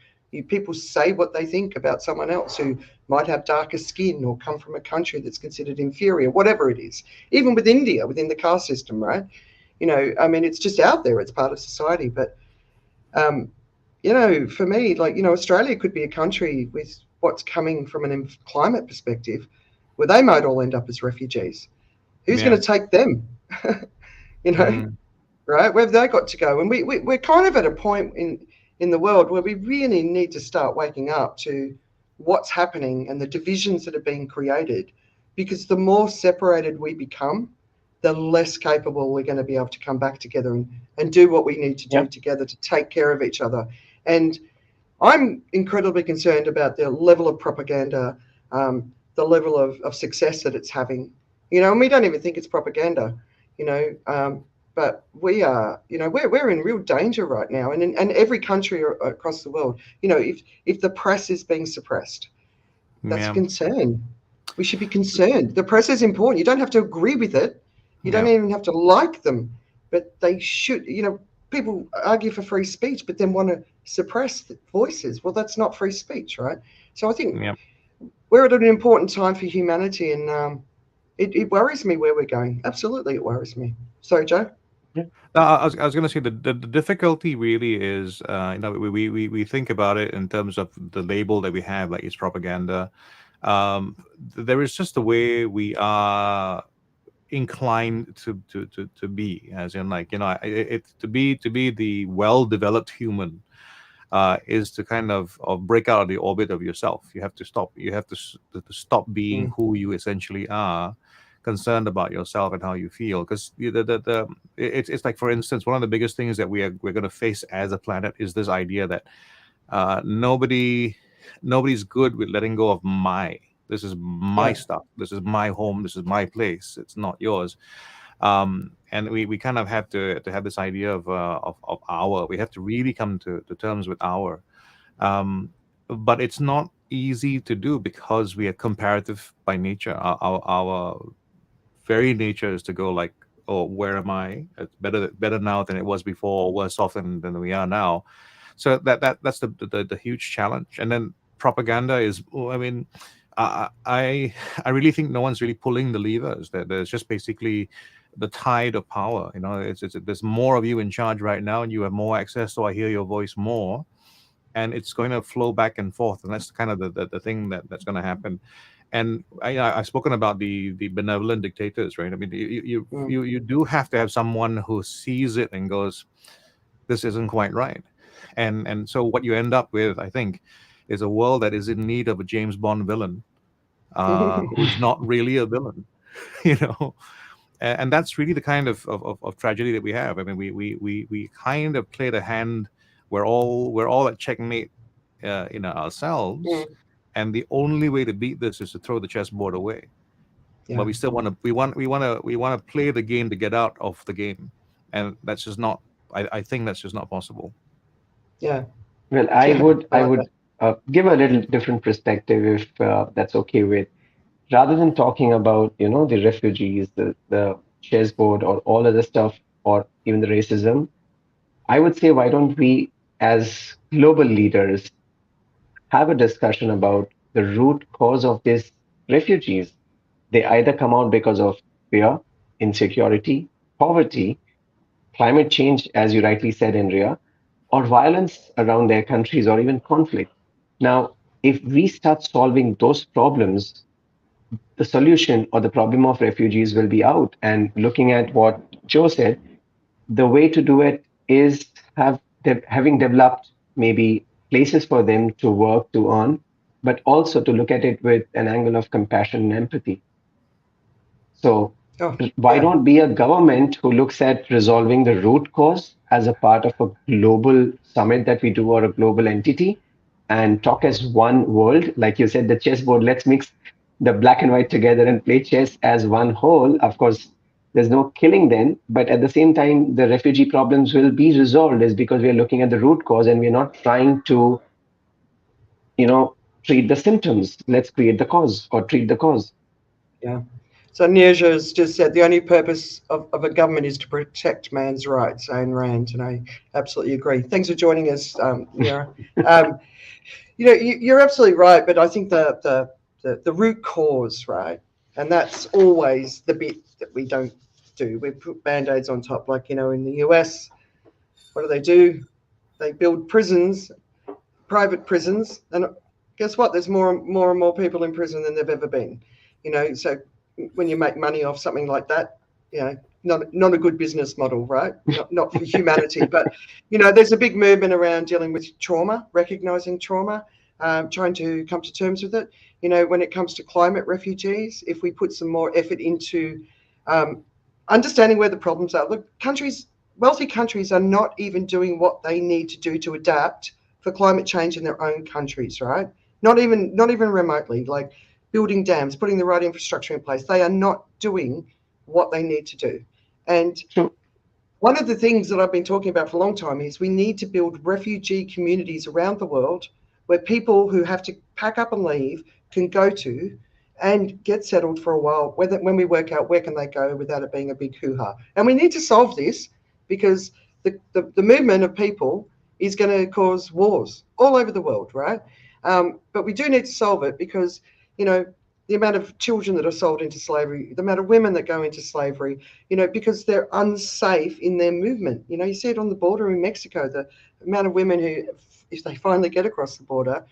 People say what they think about someone else who might have darker skin or come from a country that's considered inferior, whatever it is. Even with India, within the caste system, right? You know, I mean, it's just out there. It's part of society. But, um, you know, for me, like, you know, Australia could be a country with what's coming from an climate perspective where they might all end up as refugees. Who's Yeah. going to take them? You know, Mm, right? Where have they got to go? And we're kind of at a point in the world where we really need to start waking up to what's happening and the divisions that are being created, because the more separated we become, the less capable we're going to be able to come back together and do what we need to do Yep. together to take care of each other. And I'm incredibly concerned about the level of propaganda, the level of success that it's having. You know, and we don't even think it's propaganda. You know, but we are. You know, we're in real danger right now, and every country across the world. You know, if the press is being suppressed, that's a yeah. concern. We should be concerned. The press is important. You don't have to agree with it. You don't Yeah. even have to like them, but they should. You know, people argue for free speech, but then want to suppress the voices. Well, that's not free speech, right? So I think Yeah. we're at an important time for humanity, and it worries me where we're going. Absolutely, it worries me. Sorry, Joe. Yeah. No, I was going to say the difficulty really is, we think about it in terms of the label that we have, like it's propaganda. There is just the way we are inclined to be, as in, like, it to be the well developed human, is to kind of break out of the orbit of yourself. You have to stop. You have to stop being Mm. who you essentially are, concerned about yourself and how you feel. Because it's like, for instance, one of the biggest things that we're going to face as a planet is this idea that nobody's good with letting go of my. This is my Yeah. stuff. This is my home. This is my place. It's not yours. And we kind of have to have this idea of our. We have to really come to terms with our. But it's not easy to do because we are comparative by nature. Our very nature is to go like, oh, where am I? It's better now than it was before, or worse off than we are now. So that's the huge challenge. And then propaganda is, oh, I mean, I really think no one's really pulling the levers. There's just basically the tide of power. There's more of you in charge right now, and you have more access, so I hear your voice more, and it's going to flow back and forth, and that's kind of the thing that's going to happen. And I've spoken about the benevolent dictators, right? I mean, Mm. you do have to have someone who sees it and goes, this isn't quite right. And so what you end up with, I think, is a world that is in need of a James Bond villain, who's not really a villain. you know and that's really the kind of tragedy that we have. I mean, we kind of played a hand. We're all at checkmate, ourselves, Mm. and the only way to beat this is to throw the chessboard away. But Yeah. we still want to play the game to get out of the game, and that's just not. I think that's just not possible. Yeah. Well, I Yeah. would I I like would that. give a little different perspective if that's okay with, rather than talking about the refugees, the chessboard, or all other stuff, or even the racism. I would say, why don't we, as global leaders, have a discussion about the root cause of these refugees? They either come out because of fear, insecurity, poverty, climate change, as you rightly said, Andrea, or violence around their countries, or even conflict. Now, if we start solving those problems, the solution or the problem of refugees will be out. And looking at what Joe said, the way to do it is having developed maybe places for them to work, to earn, but also to look at it with an angle of compassion and empathy. So Oh, Why yeah. don't be a government who looks at resolving the root cause as a part of a global summit that we do, or a global entity, and talk as one world? Like you said, the chessboard, let's mix the black and white together and play chess as one whole. Of course, there's no killing then, but at the same time, the refugee problems will be resolved is because we are looking at the root cause and we're not trying to, you know, treat the symptoms. Let's create the cause or treat the cause. Yeah. So Neerja has just said the only purpose of a government is to protect man's rights, Ayn Rand, and I absolutely agree. Thanks for joining us, Nira. Um, you're absolutely right, but I think the root cause, right, and that's always the bit that we don't do. We put band-aids on top, like in the US. What do? They build prisons, private prisons, and guess what? There's more and more people in prison than there've ever been. So when you make money off something like that, not a good business model, right? Not for humanity, but there's a big movement around dealing with trauma, recognizing trauma, trying to come to terms with it. When it comes to climate refugees, if we put some more effort into um, understanding where the problems are. Look, wealthy countries are not even doing what they need to do to adapt for climate change in their own countries, right? Not even remotely, like building dams, putting the right infrastructure in place. They are not doing what they need to do. And So one of the things that I've been talking about for a long time is we need to build refugee communities around the world where people who have to pack up and leave can go to and get settled for a while, when we work out where can they go without it being a big hoo-ha. And we need to solve this because the movement of people is going to cause wars all over the world, right? But we do need to solve it because, the amount of children that are sold into slavery, the amount of women that go into slavery, because they're unsafe in their movement. You see it on the border in Mexico, the amount of women who, if they finally get across the border,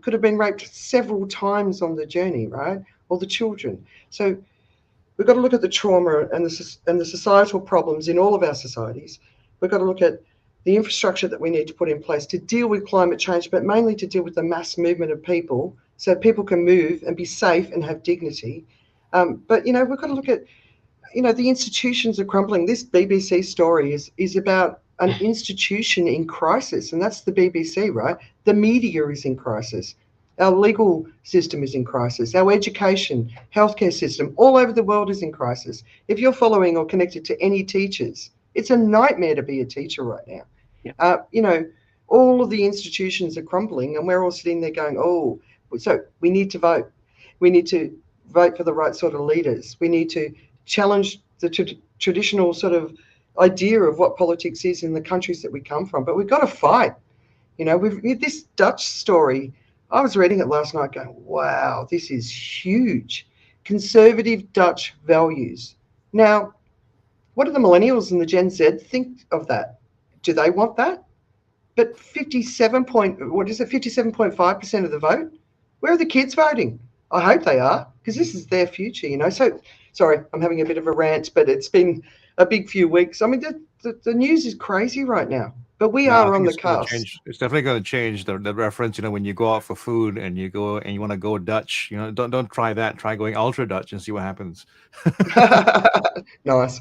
could have been raped several times on the journey, right? Or the children. So we've got to look at the trauma and the societal problems in all of our societies. We've got to look at the infrastructure that we need to put in place to deal with climate change, but mainly to deal with the mass movement of people so people can move and be safe and have dignity. But we've got to look at the institutions are crumbling. This BBC story is about an institution in crisis, and that's the BBC, right? The media is in crisis. Our legal system is in crisis. Our education, healthcare system, all over the world is in crisis. If you're following or connected to any teachers, it's a nightmare to be a teacher right now. yeah. All of the institutions are crumbling, and we're all sitting there going, oh, so we need to vote. We need to vote for the right sort of leaders. We need to challenge the traditional sort of idea of what politics is in the countries that we come from. But we've got to fight. We've this Dutch story. I was reading it last night going, wow, this is huge. Conservative Dutch values. Now, what do the millennials and the Gen Z think of that? Do they want that? But 57.5% of the vote? Where are the kids voting? I hope they are, because this is their future, So, sorry, I'm having a bit of a rant, but it's been a big few weeks. I mean, the news is crazy right now, but we Yeah, I are on think the it's going to cusp. change. It's definitely going to change the reference. When you go out for food and you want to go Dutch, don't try that. Try going ultra Dutch and see what happens. Nice.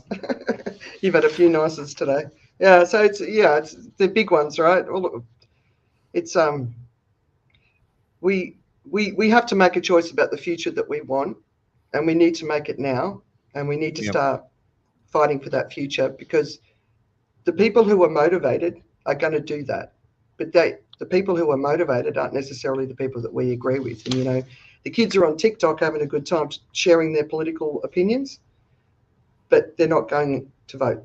You've had a few nices today. Yeah, so it's the big ones, right? It's we have to make a choice about the future that we want, and we need to make it now, and we need to Yep. start fighting for that future because the people who are motivated are going to do that. But the people who are motivated aren't necessarily the people that we agree with. And the kids are on TikTok having a good time sharing their political opinions, but they're not going to vote.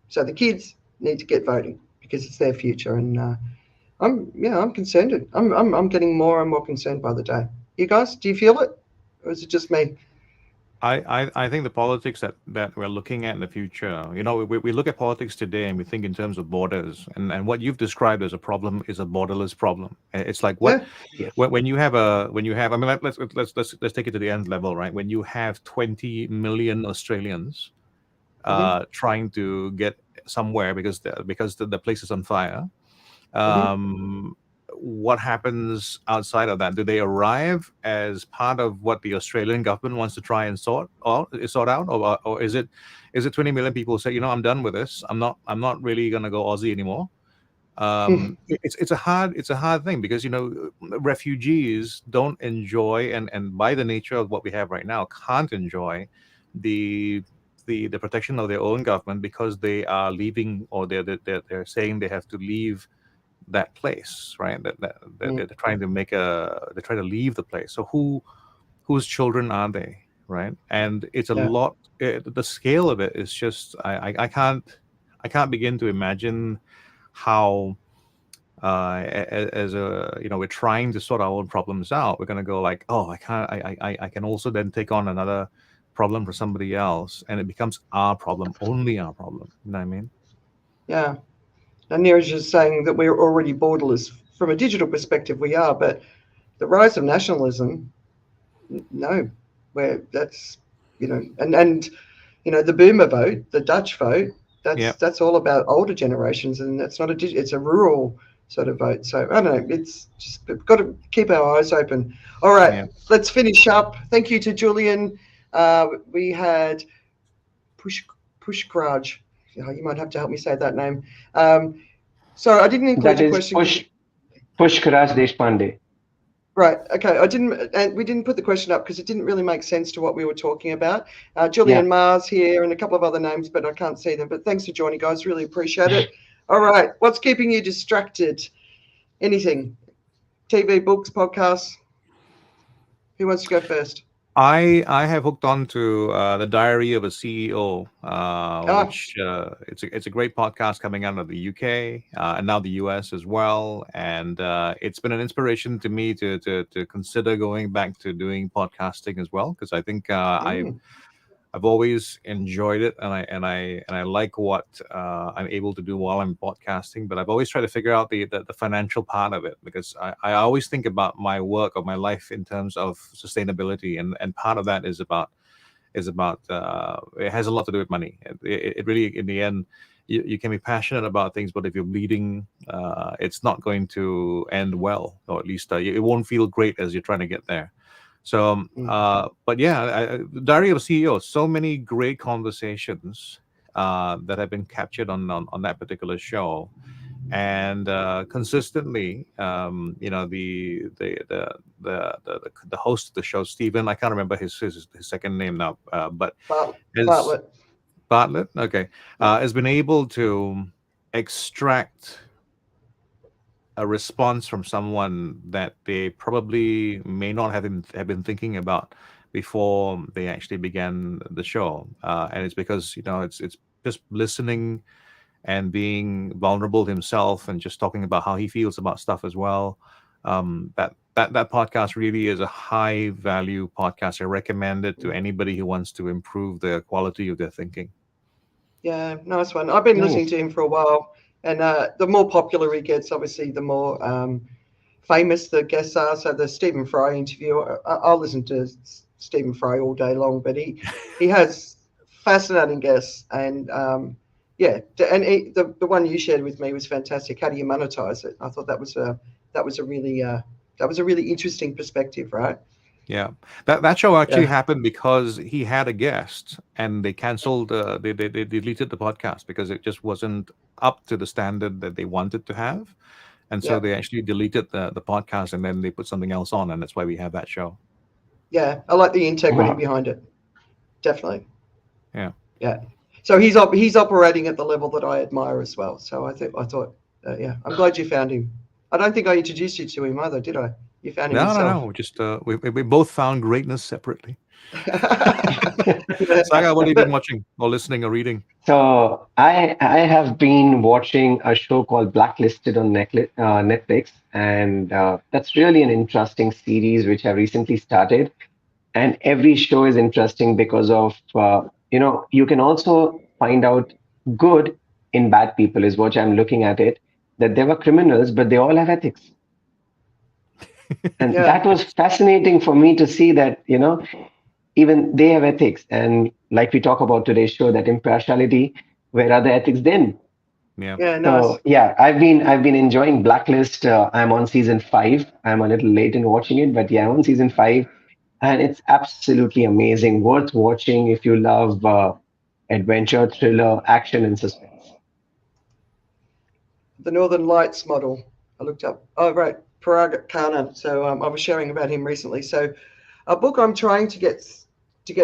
So the kids need to get voting because it's their future. And I'm concerned. I'm getting more and more concerned by the day. You guys, do you feel it, or is it just me? I think the politics that we're looking at in the future, we look at politics today and we think in terms of borders, and what you've described as a problem is a borderless problem. It's like Yeah. Yes. when you have I mean, let's take it to the end level, right? When you have 20 million Australians Mm-hmm. trying to get somewhere because the place is on fire. Mm-hmm. Um, what happens outside of that? Do they arrive as part of what the Australian government wants to try and sort out, or is it 20 million people say, I'm done with this. I'm not really gonna go Aussie anymore. It's a hard thing because refugees don't enjoy, and by the nature of what we have right now, can't enjoy the protection of their own government because they are leaving, or they're saying they have to leave that place, right? They're trying to they're trying to leave the place. So whose children are they, right? And it's a lot. The scale of it is just I can't begin to imagine how as a we're trying to sort our own problems out. We're gonna go like, oh, I can also then take on another problem for somebody else, and it becomes our problem, only our problem. You know what I mean? Yeah. And Neeraj is saying that we're already borderless. From a digital perspective, we are, but the rise of nationalism, no, that's, and the boomer vote, the Dutch vote, that's all about older generations, and that's not it's a rural sort of vote. So I don't know, it's just, we've got to keep our eyes open. All right, let's finish up. Thank you to Julian. We had Pushkraj. You might have to help me say that name. So I didn't include the question. Pushkraj Deshpande. Right. Okay. We didn't put the question up because it didn't really make sense to what we were talking about. Julian Mars here and a couple of other names, but I can't see them. But thanks for joining, guys. Really appreciate it. All right. What's keeping you distracted? Anything? TV, books, podcasts? Who wants to go first? I have hooked on to the Diary of a CEO, which it's a great podcast coming out of the UK and now the US as well, and it's been an inspiration to me to consider going back to doing podcasting as well, because I think I've always enjoyed it, and I like what I'm able to do while I'm podcasting. But I've always tried to figure out the financial part of it, because I always think about my work or my life in terms of sustainability, and part of that is about it has a lot to do with money. It really, in the end, you can be passionate about things, but if you're bleeding, it's not going to end well, or at least it won't feel great as you're trying to get there. So, but yeah, Diary of a CEO, so many great conversations that have been captured on that particular show, and consistently, the host of the show, Stephen, I can't remember his second name now, but Bartlett, okay, has been able to extract a response from someone that they probably may not have been thinking about before they actually began the show, and it's because it's just listening and being vulnerable himself and just talking about how he feels about stuff as well. That podcast really is a high value podcast. I recommend it to anybody who wants to improve the quality of their thinking. Yeah, nice one. I've been listening to him for a while. And the more popular he gets, obviously, the more famous the guests are. So the Stephen Fry interview, I'll listen to Stephen Fry all day long, but he has fascinating guests. And and the one you shared with me was fantastic. How do you monetize it? I thought that was a really interesting perspective, right? Yeah, that show actually happened because he had a guest, and they canceled. They deleted the podcast because it just wasn't up to the standard that they wanted to have, and so they actually deleted the podcast, and then they put something else on, and that's why we have that show. Yeah, I like the integrity behind it. Definitely. Yeah. Yeah. So he's operating at the level that I admire as well. So I thought, I'm glad you found him. I don't think I introduced you to him either, did I? You found him yourself. No. Just we both found greatness separately. Saga, what have you been watching or listening or reading? So I have been watching a show called Blacklisted on Netflix, and that's really an interesting series which I recently started. And every show is interesting because of you can also find out good in bad people, is what I'm looking at it. That they were criminals, but they all have ethics. And that was fascinating for me to see that, even they have ethics. And like we talk about today's show, that impartiality, where are the ethics then? Yeah. Yeah, nice. So yeah, I've been enjoying Blacklist. I'm on season 5. I'm a little late in watching it, but yeah, I'm on season 5, and it's absolutely amazing. Worth watching if you love adventure, thriller, action, and suspense. The Northern Lights model. I looked up. Oh, right, Parag Khanna. So I was sharing about him recently. So a book I'm trying to get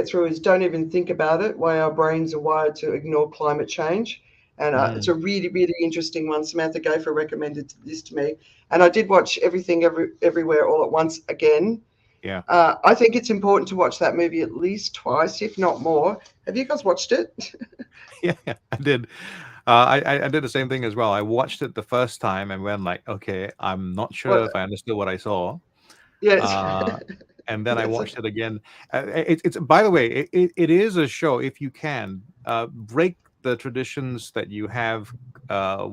through is "Don't Even Think About It: Why Our Brains Are Wired to Ignore Climate Change." And it's a really, really interesting one. Samantha Gayfer recommended this to me, and I did watch Everything Everywhere All at Once again. Yeah. I think it's important to watch that movie at least twice, if not more. Have you guys watched it? Yeah, I did. I did the same thing as well. I watched it the first time and went like, okay, I'm not sure What? if I understood what I saw. Yes. Uh, and then I That's watched it again. It's by the way, it is a show. If you can break the traditions that you have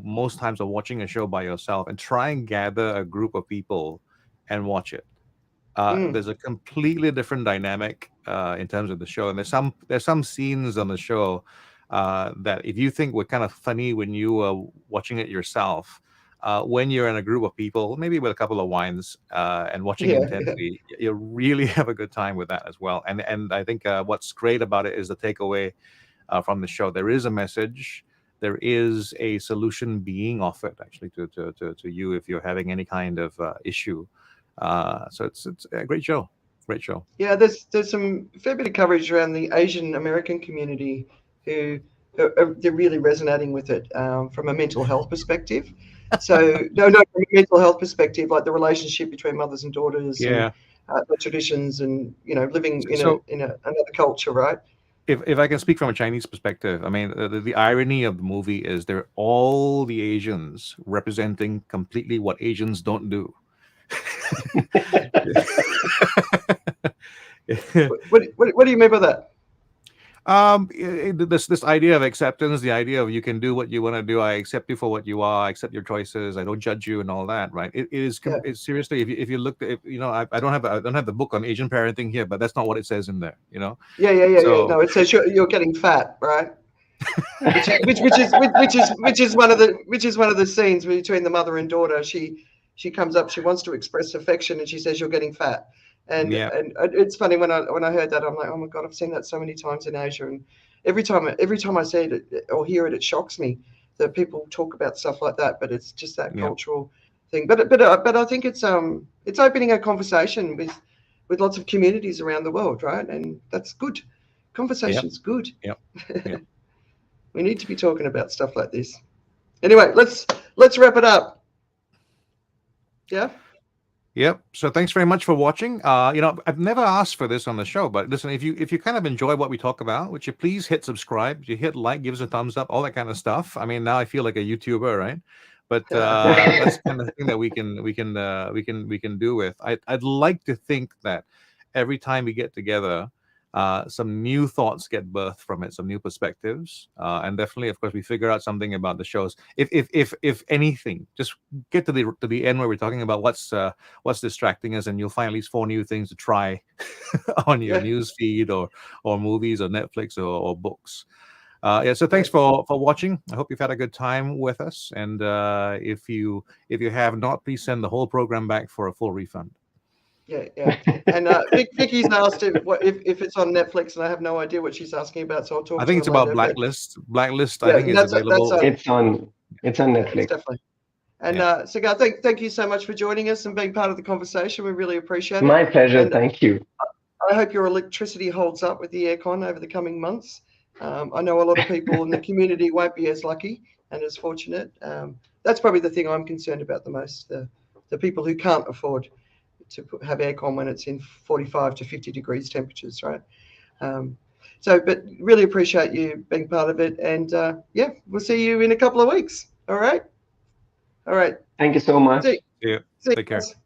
most times of watching a show by yourself, and try and gather a group of people and watch it. Mm, There's a completely different dynamic in terms of the show, and there's some scenes on the show that if you think were kind of funny when you were watching it yourself, when you're in a group of people, maybe with a couple of wines and watching yeah, yeah, intently, you really have a good time with that as well. And I think what's great about it is the takeaway from the show. There is a message. There is a solution being offered actually to you if you're having any kind of issue. So it's a great show. Great show. yeah. There's some fair bit of coverage around the Asian American community who they're really resonating with it from a mental health perspective. So no, from a mental health perspective, like the relationship between mothers and daughters and Yeah. the traditions, and living in So another culture, right? if I can speak from a Chinese perspective, I mean the irony of the movie is they're all the Asians representing completely what Asians don't do. What do you mean by that? This idea of acceptance, the idea of you can do what you want to do. I accept you for what you are. I accept your choices. I don't judge you and all that, right? It is Yeah, it's seriously. If you look, I don't have the book on Asian parenting here, but that's not what it says in there. yeah. So No, it says you're getting fat, right? Which is one of the scenes between the mother and daughter. She comes up, she wants to express affection, and she says, "You're getting fat." yeah, And it's funny when I heard that, I'm like, "Oh my God, I've seen that so many times in Asia." And every time I see it or hear it, it shocks me that people talk about stuff like that. But it's just that yeah, cultural thing. But I think it's opening a conversation with lots of communities around the world, right? And that's good. yep, Conversation's good. yep, yep. We need to be talking about stuff like this. Anyway, let's wrap it up. Yeah. Yep. So thanks very much for watching. I've never asked for this on the show, but listen, if you kind of enjoy what we talk about, would you please hit subscribe? You hit like, give us a thumbs up, all that kind of stuff. I mean, now I feel like a YouTuber, right? But that's the kind of thing that we can do with. I'd like to think that every time we get together, some new thoughts get birthed from it, some new perspectives, and definitely, of course, we figure out something about the shows. If anything, just get to the end where we're talking about what's distracting us, and you'll find at least 4 new things to try on your Yeah. news feed or movies or Netflix or books. Yeah, so thanks for watching. I hope you've had a good time with us, and if you have not, please send the whole program back for a full refund. Yeah. And Vicky's asked if it's on Netflix, and I have no idea what she's asking about, so I'll I talk to think her it's about later. But Blacklist. Blacklist, I yeah, think, is that's available. on. It's on Yeah, it's Netflix. definitely. And Yeah. Sigar, thank you so much for joining us and being part of the conversation. We really appreciate it. My pleasure. And Thank you. I hope your electricity holds up with the aircon over the coming months. I know a lot of people in the community won't be as lucky and as fortunate. That's probably the thing I'm concerned about the most, the people who can't afford to have aircon when it's in 45 to 50 degrees temperatures, right? But really appreciate you being part of it. And yeah, we'll see you in a couple of weeks. All right. Thank you so See, much. See you. see you Take care. guys.